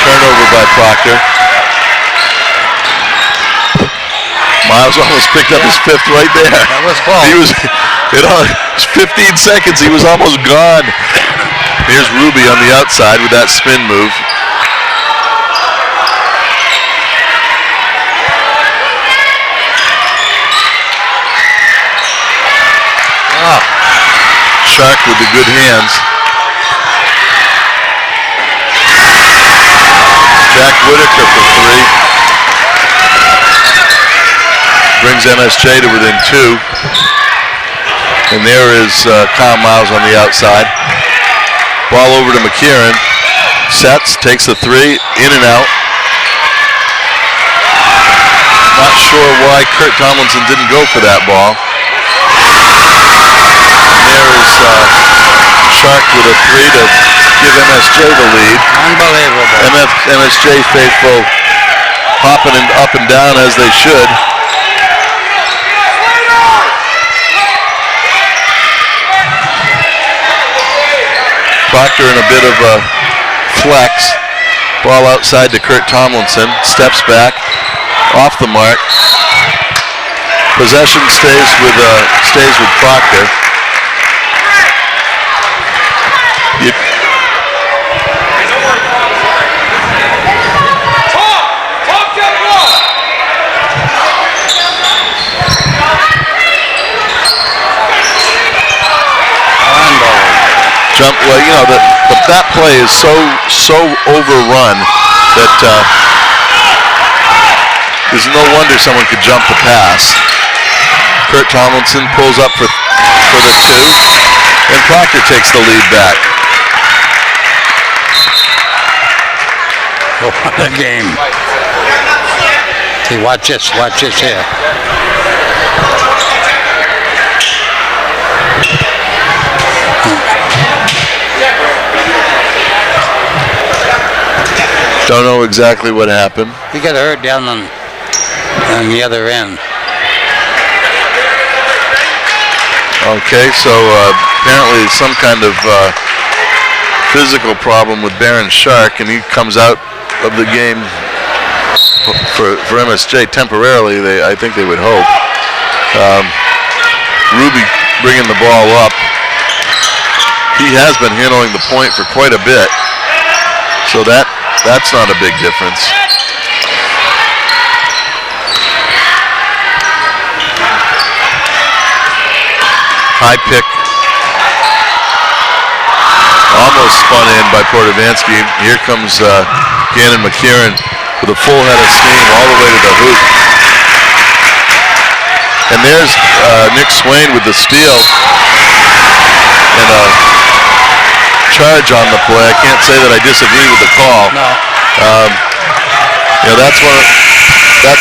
Turnover by Proctor. Miles almost picked up his 5th right there. That was close. It was 15 seconds. He was almost gone. Here's Ruby on the outside with that spin move. Oh. Shark with the good hands. Jack Whitaker for three. Brings MSJ to within two. And there is Kyle Miles on the outside. Ball over to McKieran. Sets, takes the three, in and out. Not sure why Kurt Tomlinson didn't go for that ball. There is Shark with a three to give MSJ the lead. Unbelievable. MSJ faithful hopping up and down as they should. Proctor in a bit of a flex. Ball outside to Kurt Tomlinson. Steps back. Off the mark. Possession stays with Proctor. Well, you know, that play is so overrun that there's no wonder someone could jump the pass. Kurt Tomlinson pulls up for the two, and Proctor takes the lead back. Oh, what a game. See, watch this here. Don't know exactly what happened. He got hurt down on the other end. Okay, so apparently some kind of physical problem with Baron Shark, and he comes out of the game for MSJ temporarily. I think they would hope. Ruby bringing the ball up. He has been handling the point for quite a bit, so that's not a big difference. High pick. Almost spun in by Portavansky. Here comes Gannon McKieran with a full head of steam all the way to the hoop. And there's Nick Swain with the steal and a charge on the play. I can't say that I disagree with the call. No. You know, that's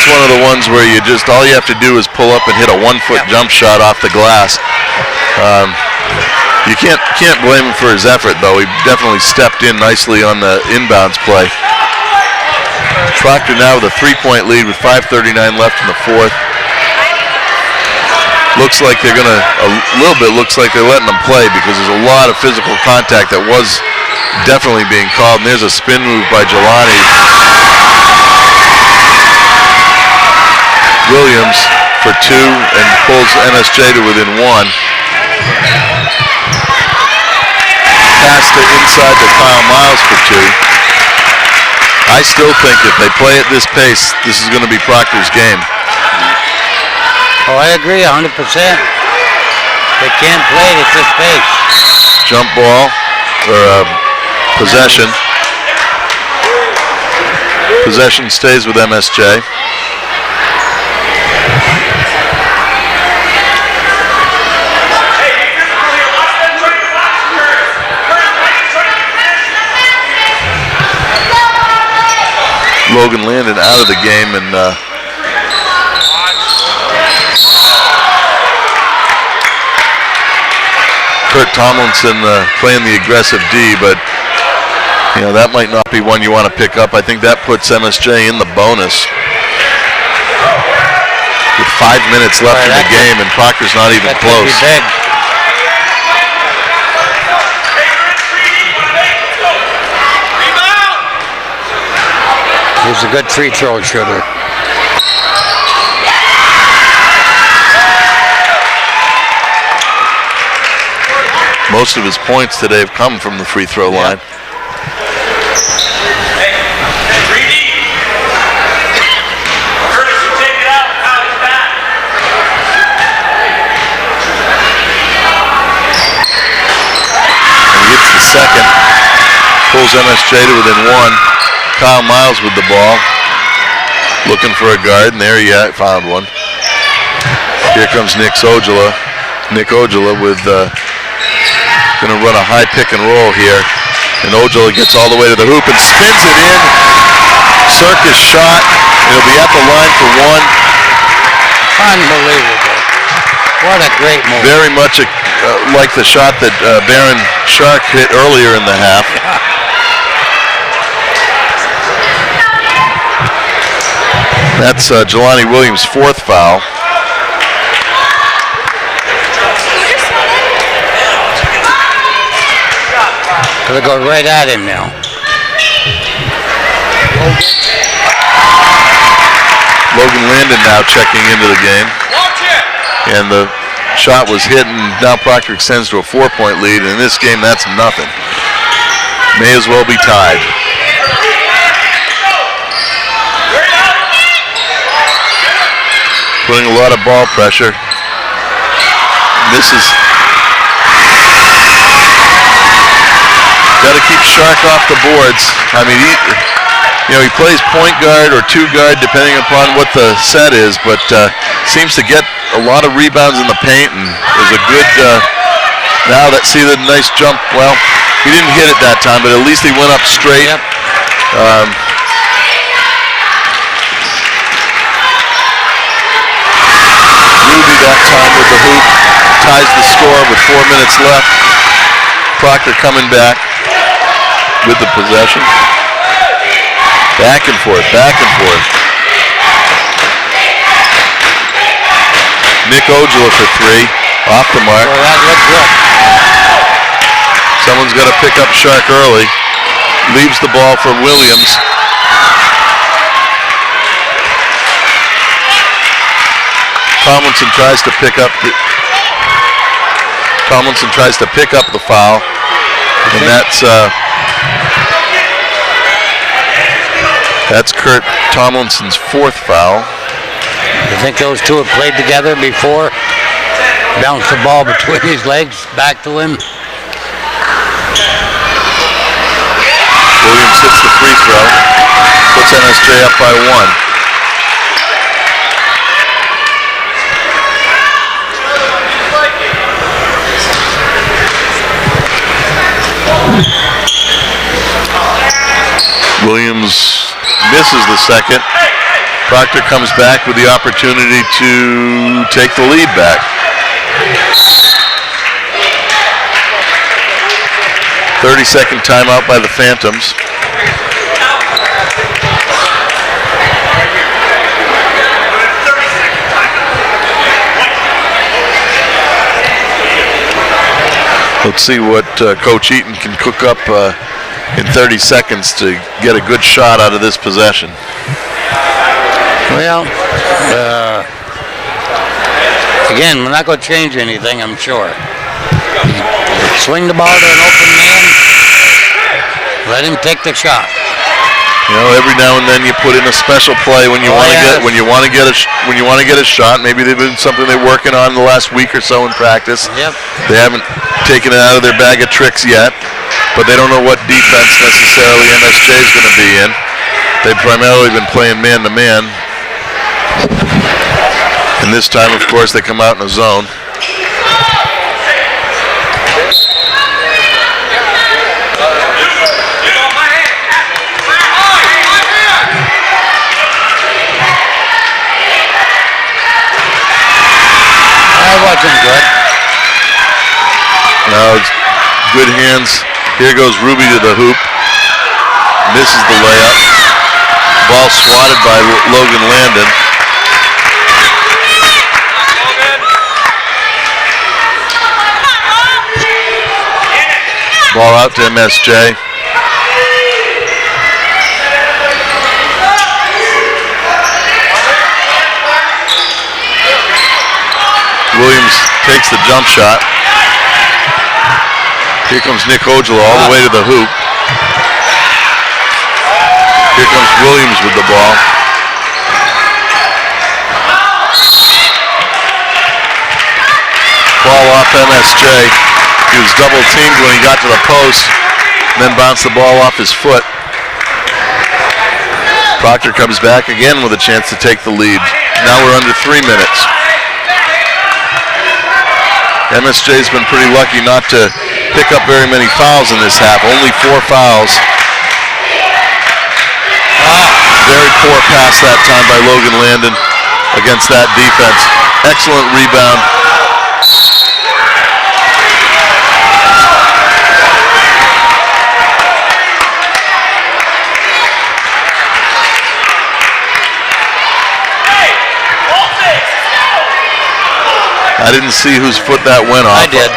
one of the ones where all you have to do is pull up and hit a 1-foot jump shot off the glass. You can't blame him for his effort, though. He definitely stepped in nicely on the inbounds play. Proctor now with a 3-point lead with 5:39 left in the fourth. Looks like they're looks like they're letting them play because there's a lot of physical contact that was definitely being called. And there's a spin move by Jelani Williams for two and pulls MSJ to within one. Pass to inside to Kyle Miles for two. I still think if they play at this pace, this is going to be Proctor's game. Oh, I agree 100%. They can't play it at this pace. Jump ball or possession. Possession stays with MSJ. Logan Landon out of the game, and Kurt Tomlinson playing the aggressive D, but you know that might not be one you want to pick up. I think that puts MSJ in the bonus with 5 minutes left in the game, and Proctor's not even close. He's a good free throw shooter. Most of his points today have come from the free throw line. Hey, 3D. Curtis, you take it out. Now he's back. And he gets the second. Pulls MSJ to within one. Kyle Miles with the ball. Looking for a guard, and there he found one. Here comes Nick Ojala. Nick Ojala with going to run a high pick and roll here. And Ojala gets all the way to the hoop and spins it in. Circus shot. It'll be at the line for one. Unbelievable. What a great move. Very much like the shot that Baron Shark hit earlier in the half. That's Jelani Williams' fourth foul. Gonna go right at him now. Logan Landon now checking into the game. Watch it. And the shot was hit, and now Proctor extends to a 4-point lead. And in this game, that's nothing. May as well be tied. Putting a lot of ball pressure. This is got to keep Shark off the boards. I mean, he plays point guard or two guard depending upon what the set is, but seems to get a lot of rebounds in the paint and is a good. Now see the nice jump. Well, he didn't hit it that time, but at least he went up straight. Yep. Ruby that time with the hoop ties the score with 4 minutes left. Proctor coming back with the possession. Back and forth, back and forth. Nick Ojala for three, off the mark. Well, that looked good. Someone's got to pick up Shark early. Leaves the ball for Williams. Tomlinson tries to pick up the foul, and that's Kurt Tomlinson's fourth foul. You think those two have played together before? Bounced the ball between his legs, back to him. Williams hits the free throw, puts MSJ up by one. Williams misses the second. Proctor comes back with the opportunity to take the lead back. 30-second timeout by the Phantoms. Let's see what Coach Eaton can cook up in 30 seconds to get a good shot out of this possession. Well, again, we're not going to change anything, I'm sure. Swing the ball to an open man. Let him take the shot. You know, every now and then you put in a special play when you want to get a shot. Maybe they've been something they're working on the last week or so in practice. Yep. They haven't taken it out of their bag of tricks yet, but they don't know what defense necessarily MSJ is going to be in. They've primarily been playing man-to-man. And this time, of course, they come out in a zone. That wasn't good. Now it's good hands. Here goes Ruby to the hoop. Misses the layup. Ball swatted by Logan Landon. Ball out to MSJ. Williams takes the jump shot. Here comes Nick Ojala all the way to the hoop. Here comes Williams with the ball. Ball off MSJ. He was double teamed when he got to the post, and then bounced the ball off his foot. Proctor comes back again with a chance to take the lead. Now we're under 3 minutes. MSJ's been pretty lucky not to pick up very many fouls in this half. Only 4 fouls. Very poor pass that time by Logan Landon against that defense. Excellent rebound. I didn't see whose foot that went off. I did.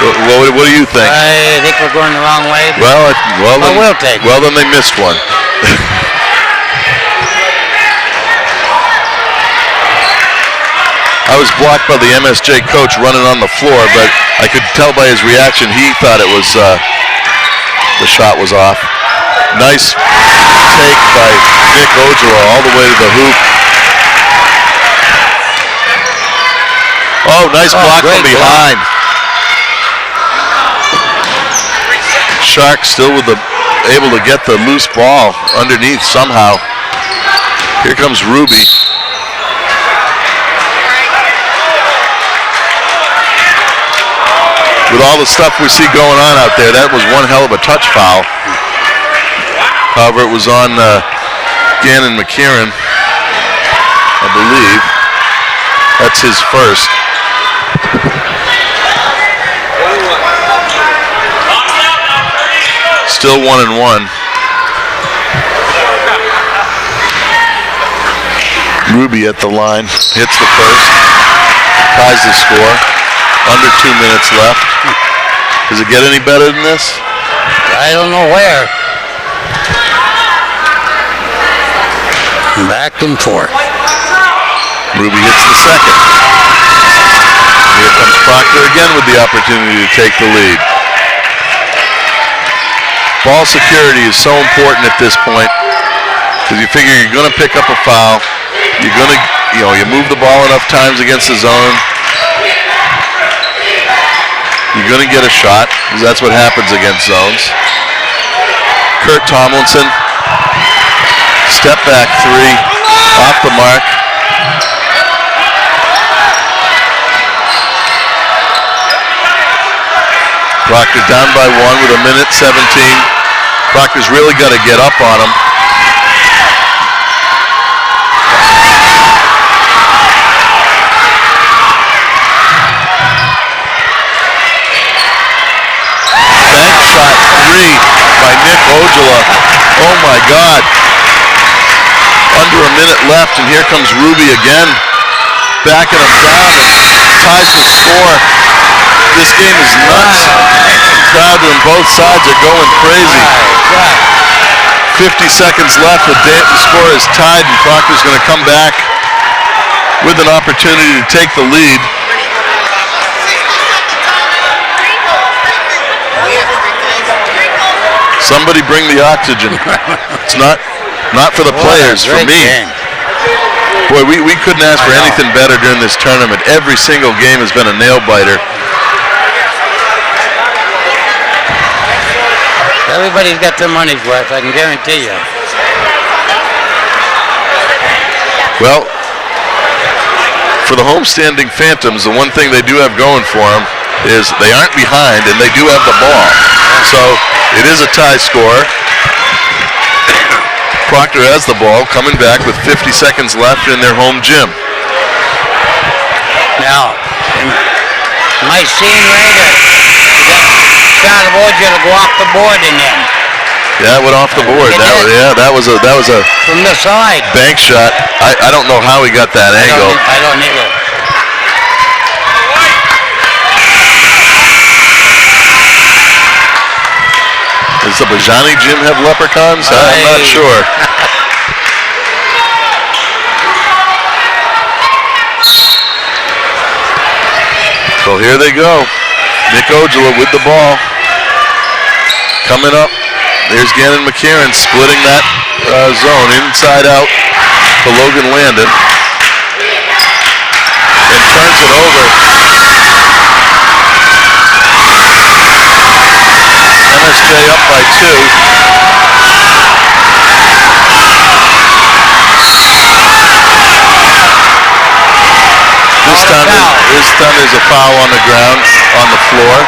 What do you think? I think we're going the wrong way. We'll take it. Well, then they missed one. I was blocked by the MSJ coach running on the floor, but I could tell by his reaction he thought it was the shot was off. Nice take by Nick Ojala all the way to the hoop. Oh, nice block from behind. Shark still able to get the loose ball underneath somehow. Here comes Ruby. With all the stuff we see going on out there, that was one hell of a touch foul. However, it was on Gannon McKieran, I believe. That's his first. Still 1-1. Ruby at the line, hits the first, ties the score. Under 2 minutes left. Does it get any better than this? I don't know where. Back and forth. Ruby hits the second. Here comes Proctor again with the opportunity to take the lead. Ball security is so important at this point because you figure you're going to pick up a foul. You're going to, you move the ball enough times against the zone. You're going to get a shot because that's what happens against zones. Kurt Tomlinson, step back three, off the mark. Proctor down by 1 with 1:17. Proctor's really got to get up on him. Bank shot 3 by Nick Ojala. Oh my God. Under a minute left, and here comes Ruby again. Backing him down and ties the score. This game is nuts. The crowd on both sides are going crazy. 50 seconds left. The score is tied, and Proctor's going to come back with an opportunity to take the lead. Somebody bring the oxygen. It's not for the players, for me. Boy, we couldn't ask for anything better during this tournament. Every single game has been a nail-biter. Everybody's got their money's worth, I can guarantee you. Well, for the homestanding Phantoms, the one thing they do have going for them is they aren't behind and they do have the ball. So it is a tie score. Proctor has the ball, coming back with 50 seconds left in their home gym. Now, it might seem right that shot of Ojala to go off the board in there. Yeah, it went off the board. That was a from the side bank shot. I don't know how he got that angle. I don't either. Does the Bajani gym have leprechauns? I'm not sure. So here they go. Nick Ojala with the ball. Coming up, there's Gannon McCarron splitting that zone inside out to Logan Landon. And turns it over. MSJ up by 2. This time there's a foul on the ground, on the floor.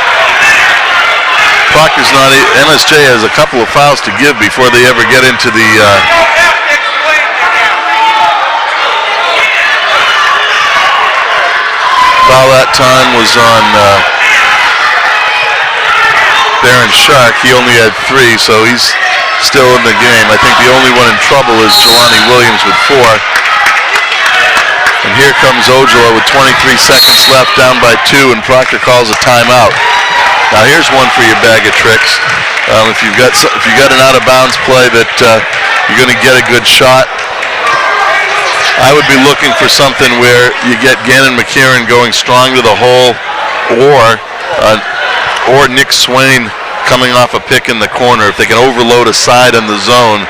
Proctor's not, MSJ has a couple of fouls to give before they ever get into the foul that time was on Baron Shark. He only had 3, so he's still in the game. I think the only one in trouble is Jelani Williams with 4. And here comes Ojala with 23 seconds left, down by 2, and Proctor calls a timeout. Now here's one for your bag of tricks. If you've got an out of bounds play that you're going to get a good shot, I would be looking for something where you get Gannon McCarron going strong to the hole, or Nick Swain coming off a pick in the corner. If they can overload a side in the zone,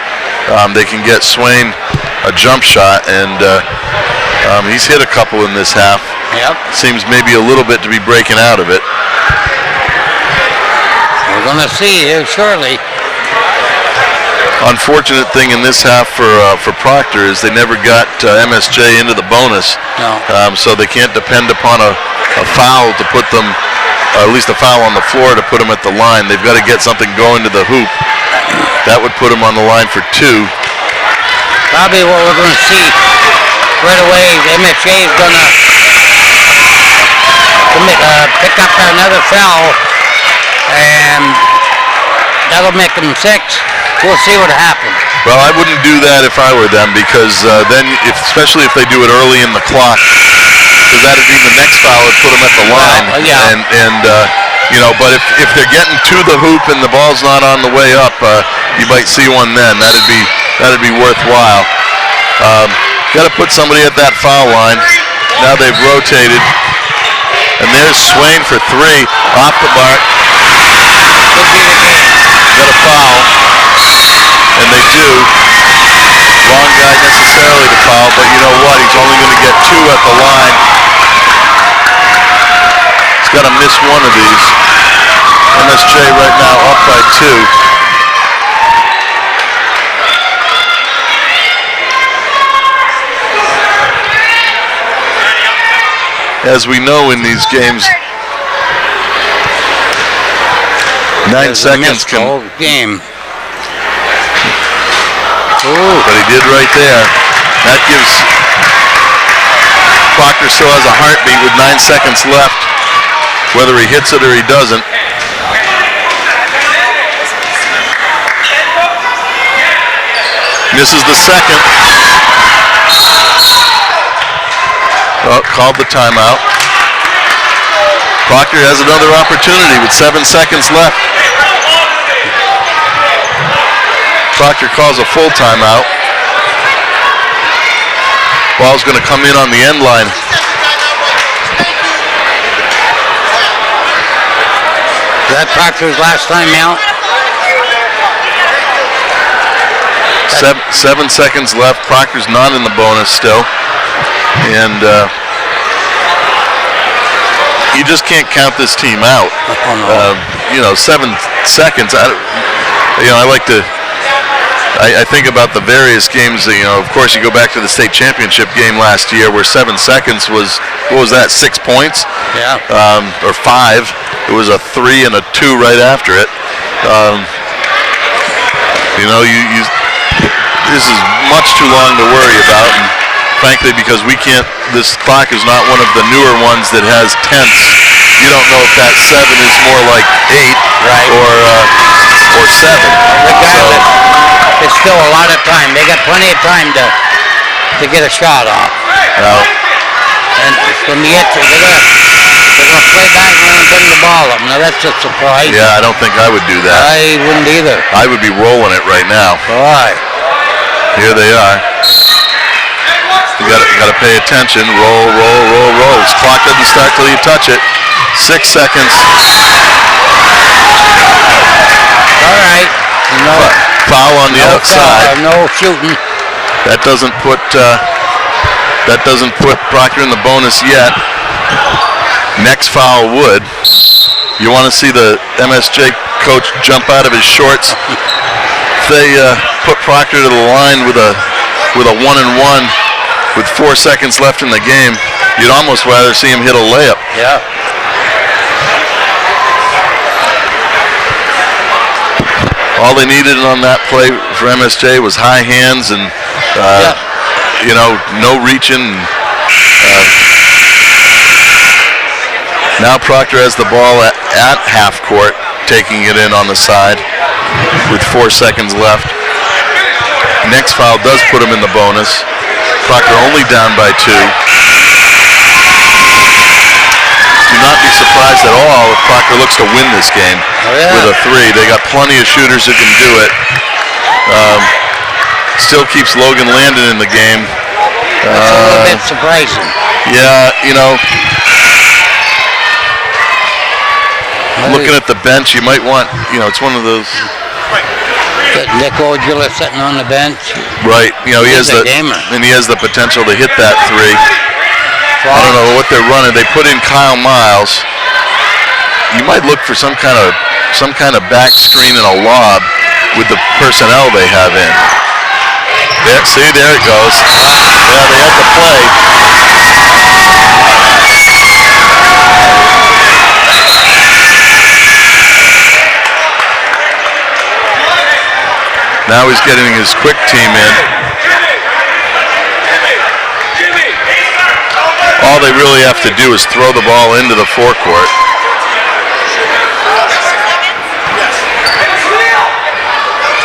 they can get Swain a jump shot, and he's hit a couple in this half. Yep. Seems maybe a little bit to be breaking out of it. We're going to see here shortly. Unfortunate thing in this half for Proctor is they never got MSJ into the bonus. No. So they can't depend upon a foul to put them, at least a foul on the floor to put them at the line. They've got to get something going to the hoop. That would put them on the line for 2. Probably what we're going to see right away, MSJ is going to pick up another foul, and that'll make them 6. We'll see what happens. Well, I wouldn't do that if I were them, because then, especially if they do it early in the clock, because that'd be the next foul would put them at the line. Well, yeah. But if they're getting to the hoop and the ball's not on the way up, you might see one then. That'd be worthwhile. Got to put somebody at that foul line. Now they've rotated, and there's Swain for 3 off the mark. Got a foul, and they do. Wrong guy necessarily to foul, but you know what? He's only going to get 2 at the line. He's got to miss one of these. MSJ right now up by 2. As we know in these games, 9 seconds can... whole game. Ooh. But he did right there. That gives... Proctor still has a heartbeat with 9 seconds left, whether he hits it or he doesn't. Misses the second. Oh, called the timeout. Proctor has another opportunity with 7 seconds left. Proctor calls a full timeout. Ball's going to come in on the end line. Is that Proctor's last time out? 7 seconds left. Proctor's not in the bonus still. And you just can't count this team out. Oh, no. 7 seconds. I think about the various games. Of course, you go back to the state championship game last year where 7 seconds was, what was that, 6 points? Yeah. Or 5. It was a 3 and a 2 right after it. This is much too long to worry about. And frankly, because this clock is not one of the newer ones that has tenths. You don't know if that 7 is more like 8, right, or 7. Regardless, it's still a lot of time. They got plenty of time to get a shot off. Well, and when you get to, they're gonna play back and bring the ball up. Now that's a surprise. Yeah, I don't think I would do that. I wouldn't either. I would be rolling it right now. All right. Here they are. You got to pay attention. Roll. This clock doesn't start till you touch it. 6 seconds. All All right. No, Foul on the outside. no shooting. That doesn't put Proctor in the bonus yet. Next foul would. You want to see the MSJ coach jump out of his shorts. If they put Proctor to the line with a 1-and-1 with 4 seconds left in the game, you'd almost rather see him hit a layup. Yeah. All they needed on that play for MSJ was high hands and no reaching. Now Proctor has the ball at half court, taking it in on the side with 4 seconds left. Next foul does put him in the bonus. Proctor only down by 2. Do not be surprised at all if Proctor looks to win this game with a 3. They got plenty of shooters who can do it. Still keeps Logan Landon in the game. That's a little bit surprising. Yeah, looking at the bench, you might want, it's one of those. Got Nick Ojula sitting on the bench. Right, he has gamer. and he has the potential to hit that 3. I don't know what they're running. They put in Kyle Miles. You might look for some kind of back screen and a lob with the personnel they have in. Yeah, see, there it goes. Yeah, they had the play. Now he's getting his quick team in. All they really have to do is throw the ball into the forecourt.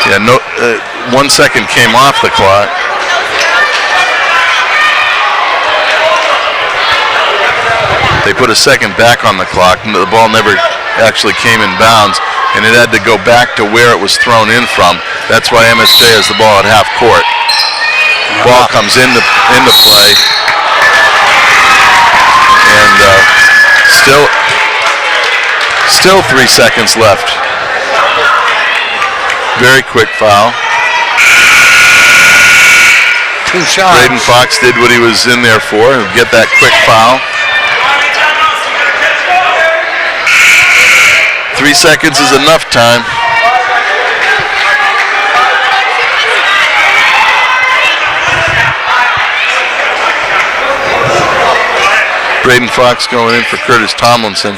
Yeah, 1 second came off the clock. They put a second back on the clock, and the ball never actually came in bounds, and it had to go back to where it was thrown in from. That's why MSJ has the ball at half court. Ball comes into play, and still 3 seconds left. Very quick foul. 2 shots. Braden Fox did what he was in there for, and get that quick foul. 3 seconds is enough time. Braden Fox going in for Curtis Tomlinson.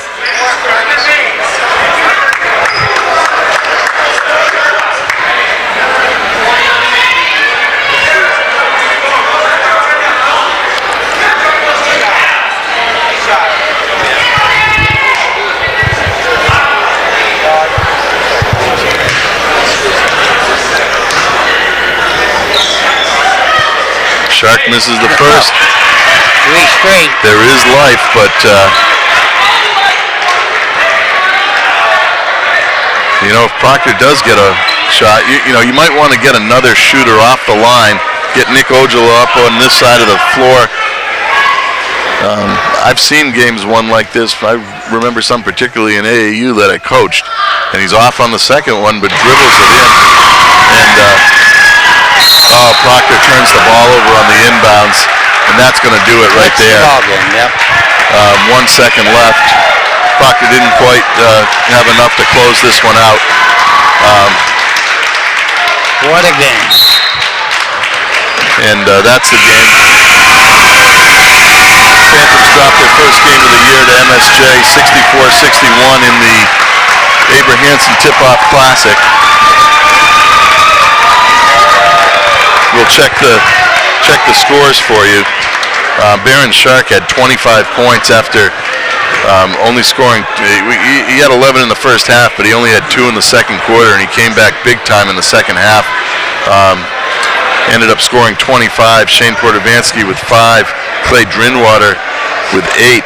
Shark misses the first. 3 straight. There is life, but if Proctor does get a shot, you might want to get another shooter off the line. Get Nick Ojala up on this side of the floor. I've seen games won like this. I remember some particularly in AAU that I coached, and he's off on the second one, but dribbles it in, and Proctor turns the ball over on the inbounds, and that's going to do it right there. Ball game, yep. 1 second left. Proctor didn't quite have enough to close this one out. What a game. And that's the game. Phantoms dropped their first game of the year to MSJ, 64-61 in the Abrahamson Tip-Off Classic. We'll check the scores for you. Barron Shark had 25 points after only scoring. He had 11 in the first half, but he only had 2 in the second quarter, and he came back big time in the second half. Ended up scoring 25. Shane Portovansky with 5. Clay Drinwater with 8.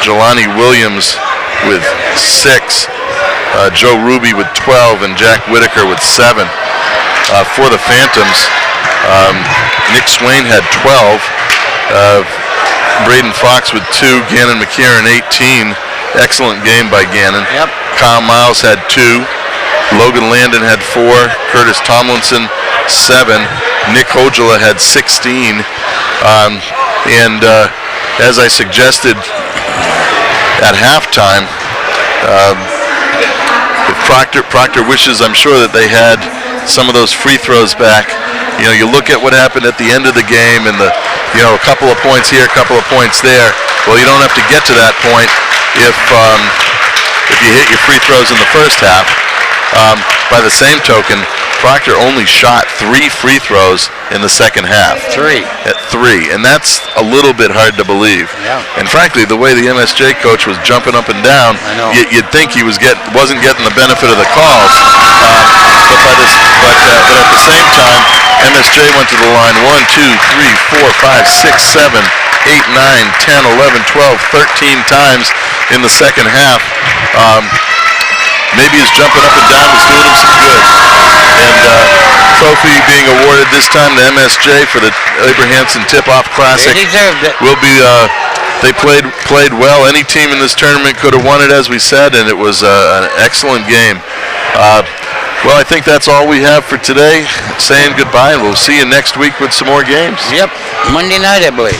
Jelani Williams with 6. Joe Ruby with 12, and Jack Whitaker with 7. For the Phantoms, Nick Swain had 12. Braden Fox with 2. Gannon McCarron 18. Excellent game by Gannon. Yep. Kyle Miles had 2. Logan Landon had 4. Curtis Tomlinson, 7. Nick Hojala had 16. And as I suggested at halftime, if Proctor wishes, I'm sure, that they had some of those free throws back. You know, you look at what happened at the end of the game and a couple of points here, a couple of points there. Well, you don't have to get to that point if you hit your free throws in the first half. By the same token, Proctor only shot 3 free throws in the second half. 3. At 3, and that's a little bit hard to believe. Yeah. And frankly, the way the MSJ coach was jumping up and down, I know. you'd think he wasn't getting the benefit of the calls. But at the same time, MSJ went to the line 1, 2, 3, 4, 5, 6, 7, 8, 9, 10, 11, 12, 13 times in the second half. Maybe his jumping up and down was doing him some good. And trophy being awarded this time to MSJ for the Abrahamson Tip-Off Classic. They deserved it. Will be. They played well. Any team in this tournament could have won it, as we said, and it was an excellent game. Well, I think that's all we have for today. Saying goodbye, and we'll see you next week with some more games. Yep, Monday night, I believe.